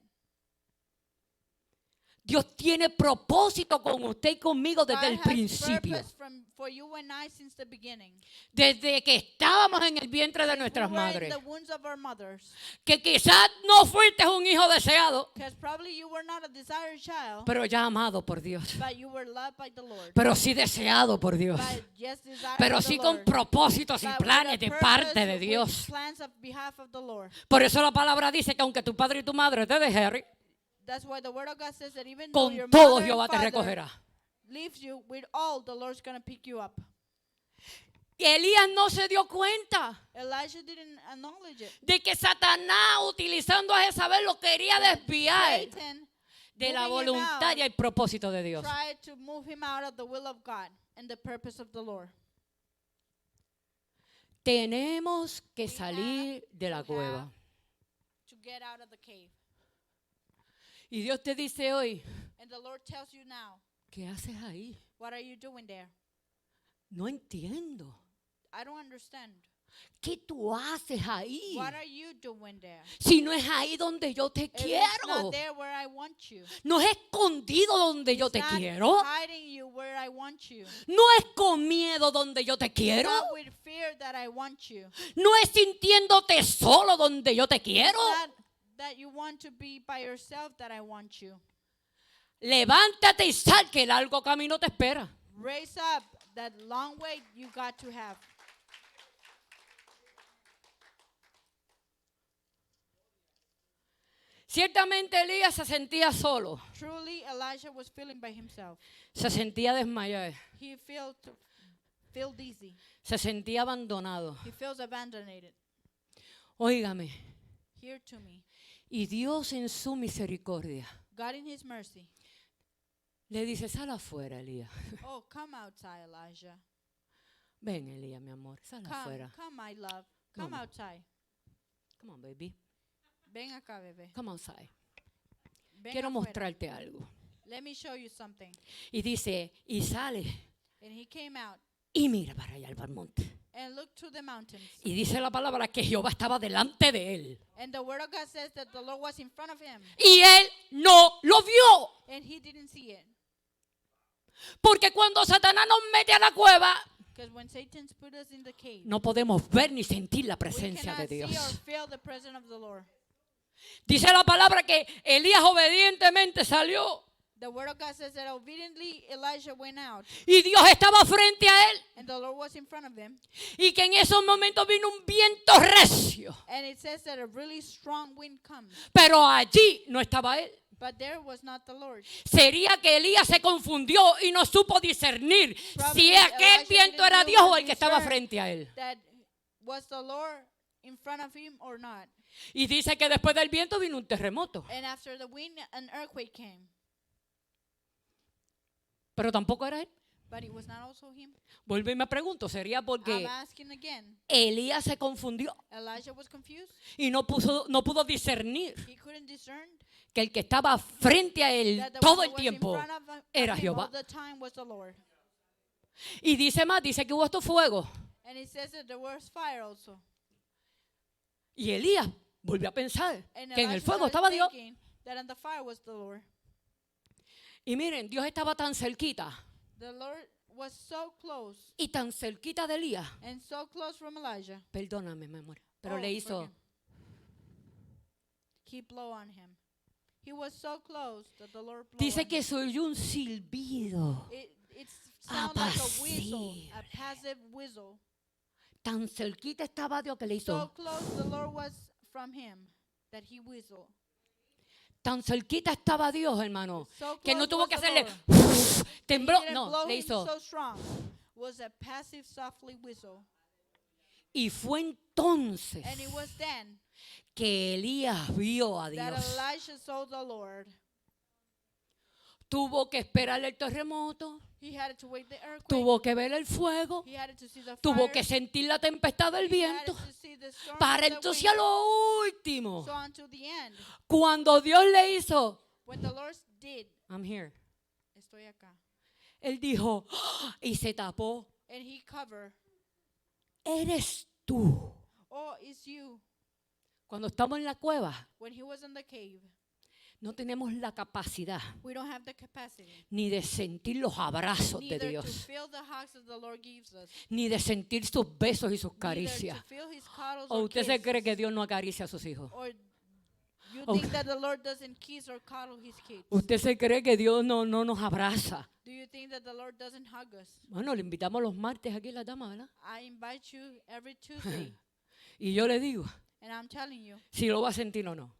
Dios tiene propósito con usted y conmigo desde God el has principio. purpose for you and I since the beginning. Desde que estábamos en el vientre de Since nuestras we were in madres. the wombs of our mothers. Que quizás no fuiste un hijo deseado, Because probably you were not a desired child, pero ya amado por Dios. but you were loved by the Lord. Pero sí deseado por Dios. But yes, desired Pero by sí the con Lord. propósitos y But with planes a de purpose, parte de with Dios. plans of behalf of the Lord. Por eso la palabra dice que aunque tu padre y tu madre te dejen, That's why the word of God says that even though con your todo mother Jehová and te father recogerá. leaves you, with all the Lord's going to pick you up. Y Elías no se dio cuenta Elijah didn't acknowledge it. de que Satanás, utilizando a Jezabel, lo quería desviar Satan de la moving him voluntad out, y el propósito de Dios. tried to move him out of the will of God and the purpose of the Lord. Tenemos que We salir de la have cueva. To get out of the cave. Y Dios te dice hoy, And the Lord tells you now, ¿qué haces ahí? what are you doing there? No entiendo. I don't understand. ¿Qué tú haces ahí? What are you doing there? Si no es ahí donde yo te If it's quiero. not there where I want you. No es escondido donde yo It's te not quiero. hiding you where I want you. No es con miedo donde yo te It's quiero. not with fear that I want you. No es sintiéndote solo donde yo te It's quiero. not that you want to be by yourself that I want you. Levántate y sal, que el largo camino te espera. Raise up that long way you got to have. Ciertamente Elías se sentía solo. Truly, Elijah was feeling by himself. Se sentía desmayado. He felt dizzy. Se sentía abandonado. He feels abandoned. Óigame. Hear to me. Y Dios en su misericordia God in his mercy. le dice, sal afuera, Elías. Oh, come outside, Elijah. Ven, Elías, mi amor, sal afuera. Come, my love. Come No. outside. Come on, baby. Ven acá, bebé. Come outside. Ven Quiero afuera. mostrarte algo. Let me show you something. Y dice, y sale And he came out y mira para allá al monte. and looked to the mountains. Y dice la palabra que Jehová estaba delante de él. And the word of God says that the Lord was in front of him. Y él no lo vio. And he didn't see it. Porque cuando Satanás nos mete a la cueva, Because when Satan put us in the cave, no podemos ver ni sentir la we presencia de cannot see or Dios. feel the presence of the Lord. Dice la palabra que Elías obedientemente salió. The word of God says that obediently Elijah went out. Y Dios estaba frente a él. And the Lord was in front of him. Y que en esos momentos vino un viento recio. And it says that a really strong wind comes. Pero allí no estaba él. But there was not the Lord. Sería que Elías se confundió y no supo discernir Probably si aquel Elijah viento didn't era know Dios o or el que estaba discern frente a él. That was the Lord in front of him or not. Y dice que después del viento vino un terremoto. And after the wind, an earthquake came. Pero tampoco era él. But it was not also him. Vuelvo y me pregunto, ¿sería I'm porque asking again. Elías se confundió Elijah was confused. y no pudo discernir He couldn't discern que el que estaba frente a él that the todo one el that was in tiempo front of era him Jehová? all the time was the Lord. Y dice más, dice que hubo estos fuegos. And it says that there was fire also. Y Elías volvió a pensar And que en el Elijah fuego started estaba Dios. thinking that in the fire was the Lord. Y miren, Dios estaba tan cerquita The Lord was so close y tan cerquita de Elías. and so close from Elijah. Perdóname, mi amor. Pero Oh, le hizo, forgive. He blew on him. He was so close that the Lord blew dice on que him. se oyó un silbido. It sounded like a whistle, Apacible. a passive whistle. Tan cerquita estaba Dios que le So hizo. close the Lord was from him that he whistled. Tan cerquita estaba Dios, hermano, So que no close tuvo was que the hacerle Lord. tembló. He didn't No, blow le him hizo. so strong. Was a passive, softly whistle. Y fue entonces And it was then que Elías vio a that Dios. Elijah saw the Lord. Tuvo que esperar el terremoto, He had to wait the earthquake. tuvo que ver el fuego, He had to see the tuvo fire. que sentir la tempestad del He had viento, to see the storm para of the entonces wind. a lo último, So until the end, cuando Dios le hizo, when the Lord did, I'm here, estoy acá, él dijo, "Ah", y se tapó, and he covered, eres tú. oh, it's you. Cuando estamos en la cueva, When he was in the cave, no tenemos la capacidad we don't have the capacity ni de sentir los abrazos de neither to Dios, feel the hugs that the Lord gives us, ni de sentir sus besos y sus neither caricias. to feel his cuddles ¿O or usted se cree kisses. que Dios no acaricia a sus hijos? Or you Oh. think that the Lord doesn't kiss or cuddle his kids? ¿Usted se cree que Dios no nos abraza? Do you think that the Lord doesn't hug us? Bueno, le invitamos los martes aquí a la dama, ¿verdad? I invite you every Tuesday, Y yo le digo, and I'm telling you, si lo va a sentir o no.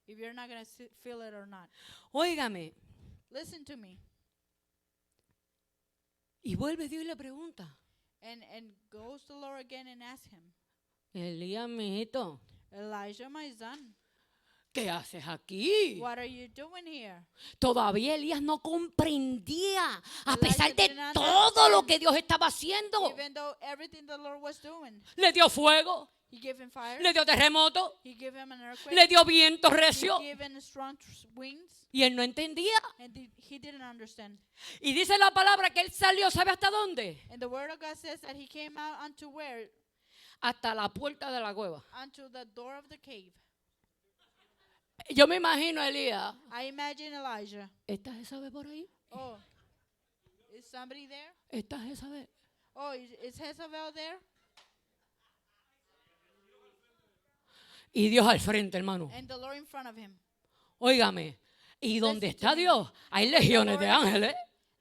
if you're not going to feel it or not. Óigame, Listen to me. y vuelve Dios y le pregunta, And goes the Lord again and asks him, Elías, mijito, Elijah, my son, ¿qué haces aquí? what are you doing here? Todavía Elías no comprendía, a pesar Elijah de did not todo lo understand. que Dios estaba haciendo. Even though everything the Lord was doing, Le dio fuego, he gave him fire, le dio terremoto, he gave him an earthquake, le dio viento he recio, gave him strong winds, y él no entendía. and he didn't understand. Y dice la palabra que él salió, ¿sabe hasta dónde? And the word of God says that he came out unto where? hasta la puerta de la cueva. unto the door of the cave. Yo me imagino a Elías. I imagine Elijah. ¿Esta Jezabel por ahí? Oh, is somebody there? ¿Esta Jezabel? Oh, is Jezebel there? Y Dios al frente, hermano. And the Lord in front of him. Óigame. Y donde Listen to está me. Dios, hay legiones de ángeles.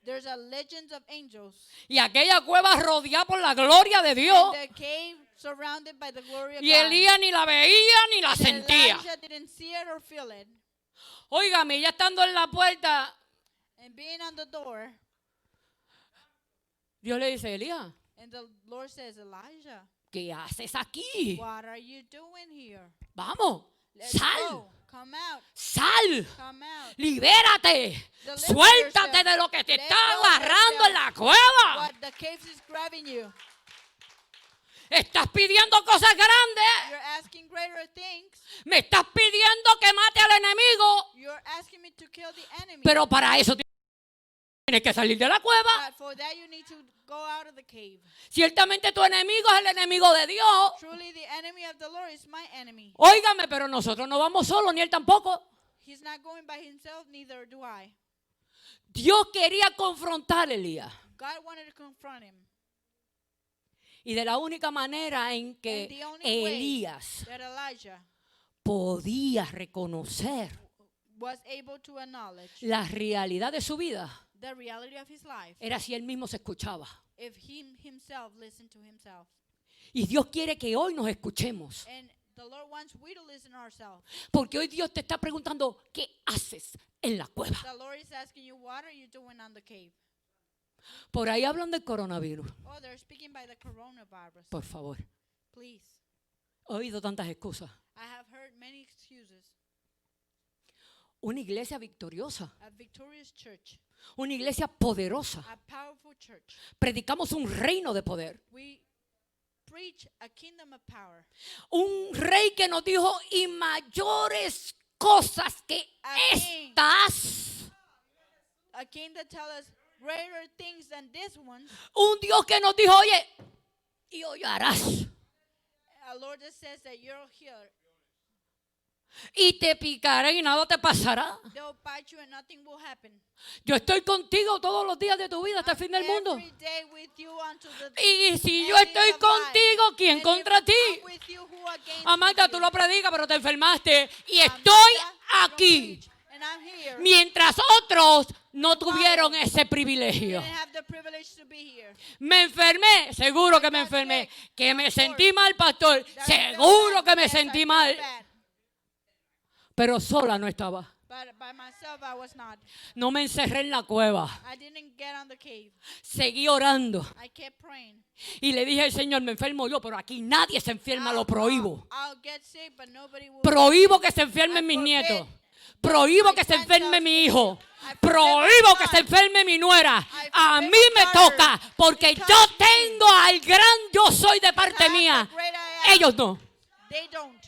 There's a legend of angels. Y aquella cueva rodeada por la gloria de Dios. And the cave surrounded by the glory of Y God. Elías ni la veía ni la And sentía. Elijah didn't see it or feel it. Óigame, ya estando en la puerta, And being on the door, Dios le dice, Elías, and the Lord says, Elijah, ¿qué haces aquí? what are you doing here? Vamos, Let's sal, go. Come out. sal, Come out. libérate, Deliver suéltate yourself. de lo que te Let está go of agarrando en yourself. la cueva. What the cave is grabbing you. Estás pidiendo cosas grandes, You're asking greater things. me estás pidiendo que mate al enemigo, You're asking me to kill the enemy. pero para eso tienes que salir de la cueva. But for that you need to go out of the cave. Ciertamente tu enemigo es el enemigo de Dios. Truly the enemy of the Lord is my enemy. Óigame, pero nosotros no vamos solos, ni él tampoco. He's not going by himself, neither do I. Dios quería confrontar a Elías. God wanted to confront him. Y de la única manera en And que the only way Elías that Elijah podía reconocer was able to acknowledge la realidad de su vida the reality of his life era si él mismo se escuchaba. if he himself listened to himself. Y Dios quiere que hoy nos escuchemos. And the Lord wants we to listen ourselves. Porque hoy Dios te está preguntando, ¿qué haces en la cueva? The Lord is asking you, what are you doing on the cave? Por ahí hablan del coronavirus. Oh, they're speaking by the coronavirus. Por favor. Please. He oído tantas excusas. I have heard many excuses. Una iglesia victoriosa. A victorious church. Una iglesia poderosa. A powerful church. Predicamos un reino de poder. We preach a kingdom of power. Un rey que nos dijo, y mayores cosas que Amén. estas. A king that tells us greater things than this one. Un Dios que nos dijo, oye, y hoy harás. A Lord that says that you're here. Y te picaré y nada te pasará. They'll bite you and nothing will happen. Yo estoy contigo todos los días de tu vida hasta el fin del mundo. Every day with you until the Y si yo ending estoy of life. contigo, ¿quién And contra if ti? I'm with you, who against Amanda, you? tú lo predicas, pero te enfermaste. Y Amanda, estoy you don't aquí. preach, and I'm here. Mientras otros no tuvieron ese privilegio. Didn't have the privilege to be here. Me enfermé, seguro que me enfermé. Que me sentí mal, pastor, That I felt seguro bad. que me Yes, I sentí felt mal. bad. Pero sola no estaba. But by myself, I was not. No me encerré en la cueva. I didn't get on the cave. Seguí orando. I kept praying. Y le dije al Señor, me enfermo yo, pero aquí nadie se enferma, lo prohíbo. I'll get sick, but nobody will. Prohíbo que se enfermen mis nietos. Prohíbo que se enferme mi hijo. Prohíbo que se enferme mi nuera. A mí me toca, porque yo tengo al gran yo soy de parte mía. Ellos no. They don't.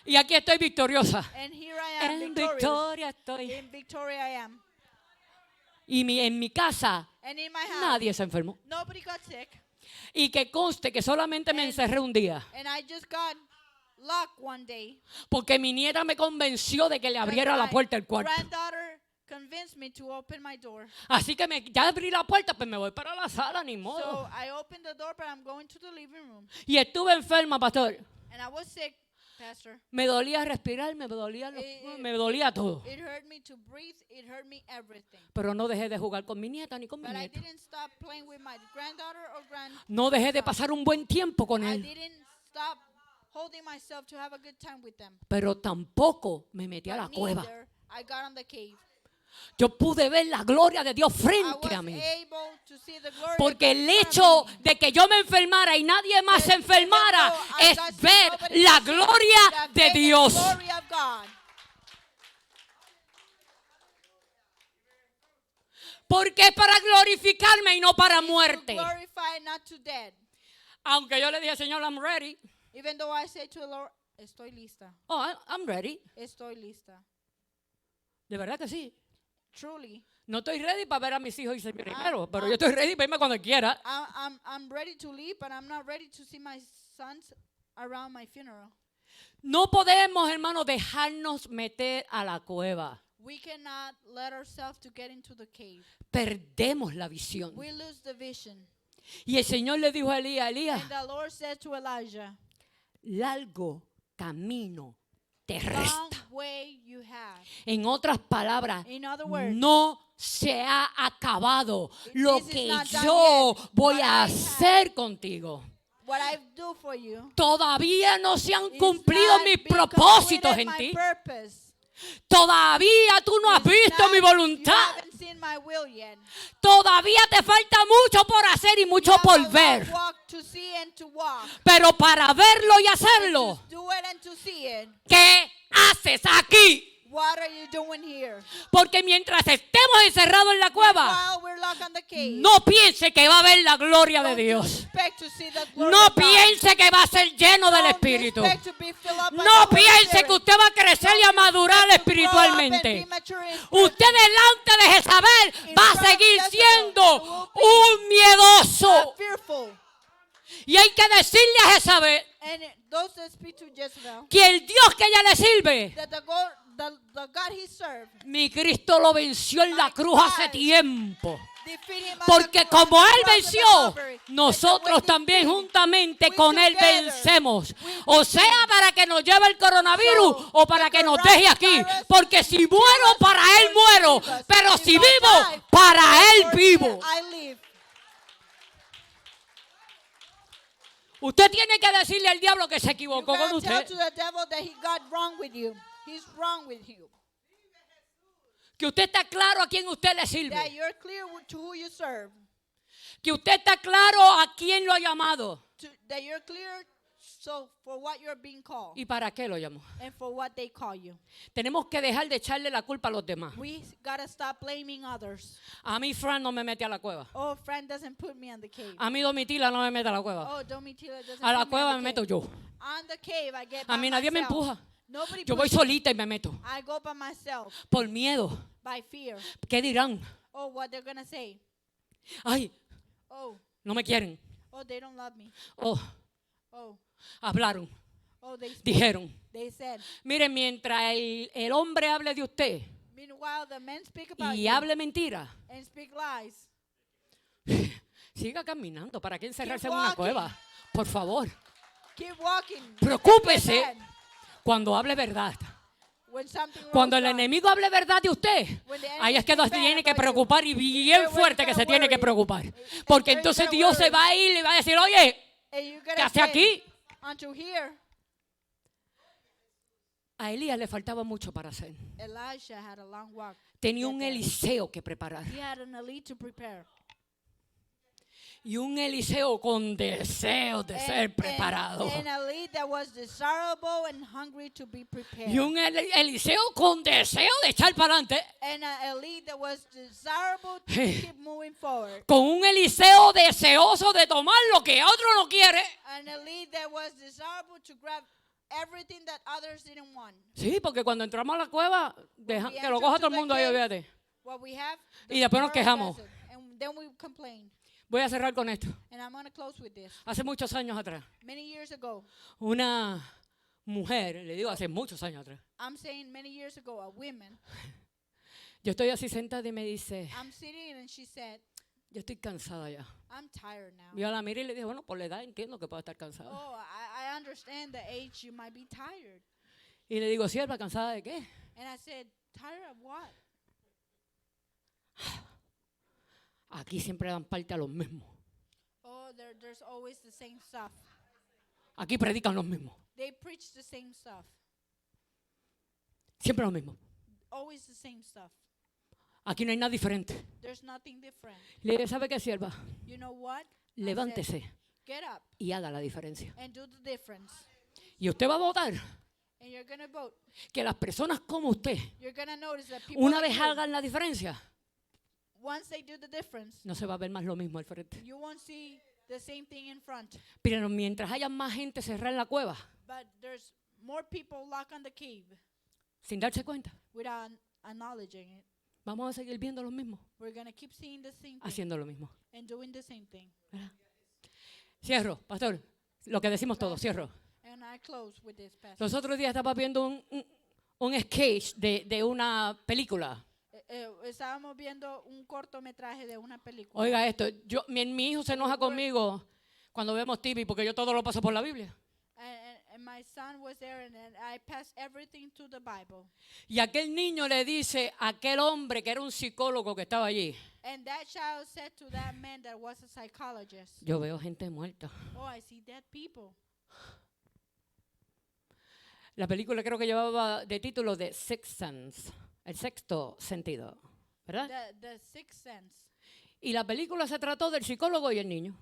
Y aquí estoy victoriosa. And here I am, En victorious. victoria estoy. In victoria I am. Y en mi casa And in my house, nadie se enfermó. nobody got sick. Y que conste que solamente me encerré un día. And I just got locked one day. Porque mi nieta me convenció de que le abriera la My puerta del cuarto. granddaughter convinced me to open my door. Así que ya abrí la puerta, pues me voy para la sala, ni So modo. I opened the door, but I'm going to the living room. Y estuve enferma, pastor. And I was sick, Pastor. Me dolía respirar, me dolía todo. It hurt me to breathe. It hurt me everything. Pero no dejé de jugar con mi nieta ni con mi But I nieto. didn't stop playing with my granddaughter or No dejé de pasar un buen tiempo con I él. didn't stop holding myself to have a good time with them. Pero tampoco me metí a la But cueva. neither I got on the cave. Yo pude ver la gloria de Dios I frente was a mí. able to see the glory of Porque God el in front hecho of me. de que yo me enfermara y nadie más se enfermara Even though I es got sick, ver nobody la got sick, gloria that de made the Dios. glory of God. Porque es para glorificarme y no para It's to muerte. glorify, not to dead. Aunque yo le dije, Señor, I'm ready. Even though I say to the Lord, estoy lista, Oh, I'm ready. estoy lista. De verdad que sí. Truly, No estoy ready para ver a mis hijos y ser primero, pero yo estoy ready para irme cuando quiera. I'm ready to leave, but I'm not ready to see my sons around my funeral. No podemos, hermanos, dejarnos meter a la cueva. We cannot let ourselves to get into the cave. Perdemos la visión. We lose the vision. Y el Señor le dijo a Elías, Elías, And the Lord said to Elijah, largo camino te long resta. way you have. En otras palabras, In other words, no se ha acabado lo This is que not done yo yet. voy What a I have- hacer contigo. what I do for you Todavía no se han is cumplido not mis being propósitos completed en my ti. purpose. Todavía tú no has It's visto not- mi You voluntad. haven't seen my will yet. Todavía te falta mucho por hacer y mucho You have por a long ver. walk to see and to walk. Pero para verlo y hacerlo, To do it and to see it. ¿qué haces aquí? What are you doing here? Porque mientras estemos encerrados en la cueva, While we're locked in the cave, no piense que va a ver la gloria de don't you Dios. expect to see the glory No of God. piense que va a ser lleno del Don't Espíritu. expect to be filled up by No the Holy piense Spirit. que usted va a crecer y a madurar To grow up and espiritualmente. be mature in spirit. Usted delante de Jezabel va a seguir siendo un miedoso. Fearful. Y hay que decirle a Jezabel And those that speak to Jezebel, que el Dios que ella le sirve, that the God he served, mi Cristo lo venció en la cruz hace tiempo. defeat him on Porque the cross, como on the Él cross of venció, Calvary. nosotros And también when he juntamente we con Él together, vencemos. we O sea, para que nos lleve el coronavirus So, o para the que nos deje aquí. coronavirus Porque si muero, para Él muero. save us. Pero If si I vivo, die, para Él for vivo. him I live. Usted tiene que decirle al diablo que se You equivocó con gotta tell usted. to the devil that he got wrong with you. He's wrong with you. Que usted está claro a quién usted le That sirve. you're clear to who you serve. Que usted está claro a quién lo ha llamado. That you're clear so for what you're being called ¿Y para qué lo llamó? and for what they call you. Tenemos que dejar de echarle la culpa a los demás. We gotta stop blaming others. A mí Fran no me mete a la cueva. Oh, Fran doesn't put me on the cave. A mí Domitila no me mete a la cueva. Oh, Domitila doesn't A la put me cueva on me the meto cave. yo. On the cave, I get A by mí nadie me myself. empuja. Nobody Yo voy pushes me. solita y me meto. I go by myself Por miedo. by fear. ¿Qué dirán? Oh, what they're gonna say. Ay, Oh, no me quieren. oh, they don't love me. Oh, Oh, hablaron. oh, they spoke. Dijeron. They said. Miren, mientras el hombre hable de usted Meanwhile, the men speak about y you hable mentira, and speak lies. siga caminando. ¿Para qué encerrarse en Keep una walking. cueva? Por favor, Keep walking. Preocúpese. Get mad. cuando hable verdad. When something Cuando el goes wrong. enemigo hable verdad de usted, When the enemy ahí es que nos speaks bad tiene que about you, preocupar y bien you're fuerte que se tiene que worry. preocupar. Porque you're entonces gonna Dios se worry. va a ir y va a decir, oye, And you're ¿qué gonna hace say, aquí? until here, A Elías le faltaba mucho para hacer. Elisha had a long walk. Tenía to un get there. Eliseo que preparar. He had an elite to prepare. Y un Eliseo con deseos de ser preparado. And an elite that was desirable and hungry to be prepared. Y un Eliseo con deseo de echar para adelante. And an elite that was desirable to keep moving forward. Con un Eliseo deseoso de tomar lo que otro no quiere. An elite that was desirable to grab everything that others didn't want. Sí, porque cuando entramos a la cueva, dejan We que lo enter coja to todo el the mundo ahí, cave. olvídate. What we have, Y después nos the quejamos. world has it. And then we complain. Voy a cerrar con esto. And I'm going to close with this. Hace muchos años atrás, Many years ago, una mujer, le digo hace muchos años atrás, I'm saying many years ago, a woman, yo estoy así sentada y me dice, I'm sitting and she said, yo estoy cansada ya. I'm tired now. Yo la miré y le dije, bueno, por la edad entiendo que puedo estar cansada. Oh, I understand the age you might be tired. Y le digo, sierva, ¿cansada de qué? And I said, tired of what? Aquí siempre dan parte a los mismos. Oh, there's always the same stuff. Aquí predican los mismos. They preach the same stuff. Siempre los mismos. Always the same stuff. Aquí no hay nada diferente. There's nothing different. Le dije, ¿sabe qué, sierva? You know what? I said, Levántese get up y haga la diferencia. and do the difference. Y usted va a votar And you're going to vote. que las personas como usted, You're going to notice that people una like vez you, hagan la diferencia, once they do the difference, no se va a ver más lo mismo al frente. you won't see the same thing in front. Pero mientras haya más gente cerrada en la cueva, But there's more people locked on the cave sin darse cuenta, without acknowledging it. vamos a seguir viendo lo mismo, We're going to keep seeing the same thing haciendo lo mismo. and doing the same thing. Cierro, pastor. Lo que decimos todos, cierro. And I close with this passage. Los otros días estaba viendo un sketch de una película. Estábamos viendo un cortometraje de una película. Oiga esto, mi hijo se enoja conmigo cuando vemos TV porque yo todo lo paso por la Biblia. And my son was there, and I passed everything to the Bible. Y aquel niño le dice a aquel hombre que era un psicólogo que estaba allí, And that child said to that man that was a psychologist, yo veo gente muerta. "Oh, I see dead people." La película creo que llevaba de título de Sixth Sense, el sexto sentido, ¿verdad? The Sixth Sense. Y la película se trató del psicólogo y el niño.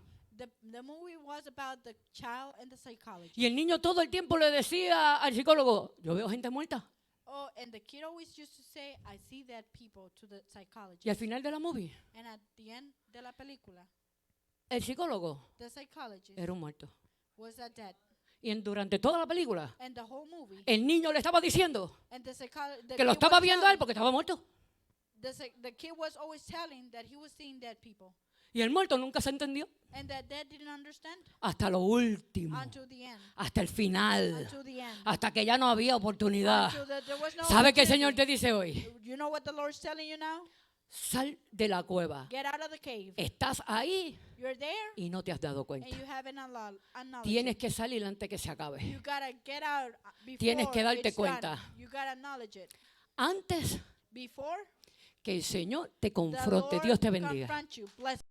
The movie was about the child and the psychologist. Y el niño todo el tiempo le decía al psicólogo, yo veo gente muerta. Oh, and the kid always used to say, "I see dead people," to the psychologist. Y al final de la movie, And at the end de la película, el psicólogo the psychologist era un muerto. was a dead. Y durante toda la película, And the whole movie, el niño le estaba diciendo and the que lo kid estaba was viendo a él telling- porque estaba muerto. the kid was always telling that he was seeing dead people, Y el muerto nunca se entendió and that dead didn't understand hasta lo último, until the end. hasta el final, Until the end. hasta que ya no había oportunidad. Until there was no ¿Sabe qué el Señor opportunity. te dice hoy? You know what the Lord's telling you now? Sal de la cueva. Get out of the cave. Estás ahí You're there, y no te has dado and cuenta. you haven't acknowledged Tienes it. que salir antes que se acabe. You gotta get out before Tienes que darte it's done. cuenta. You gotta acknowledge it. Antes Before que el Señor te the confronte. Lord Dios te bendiga. confront you. Bless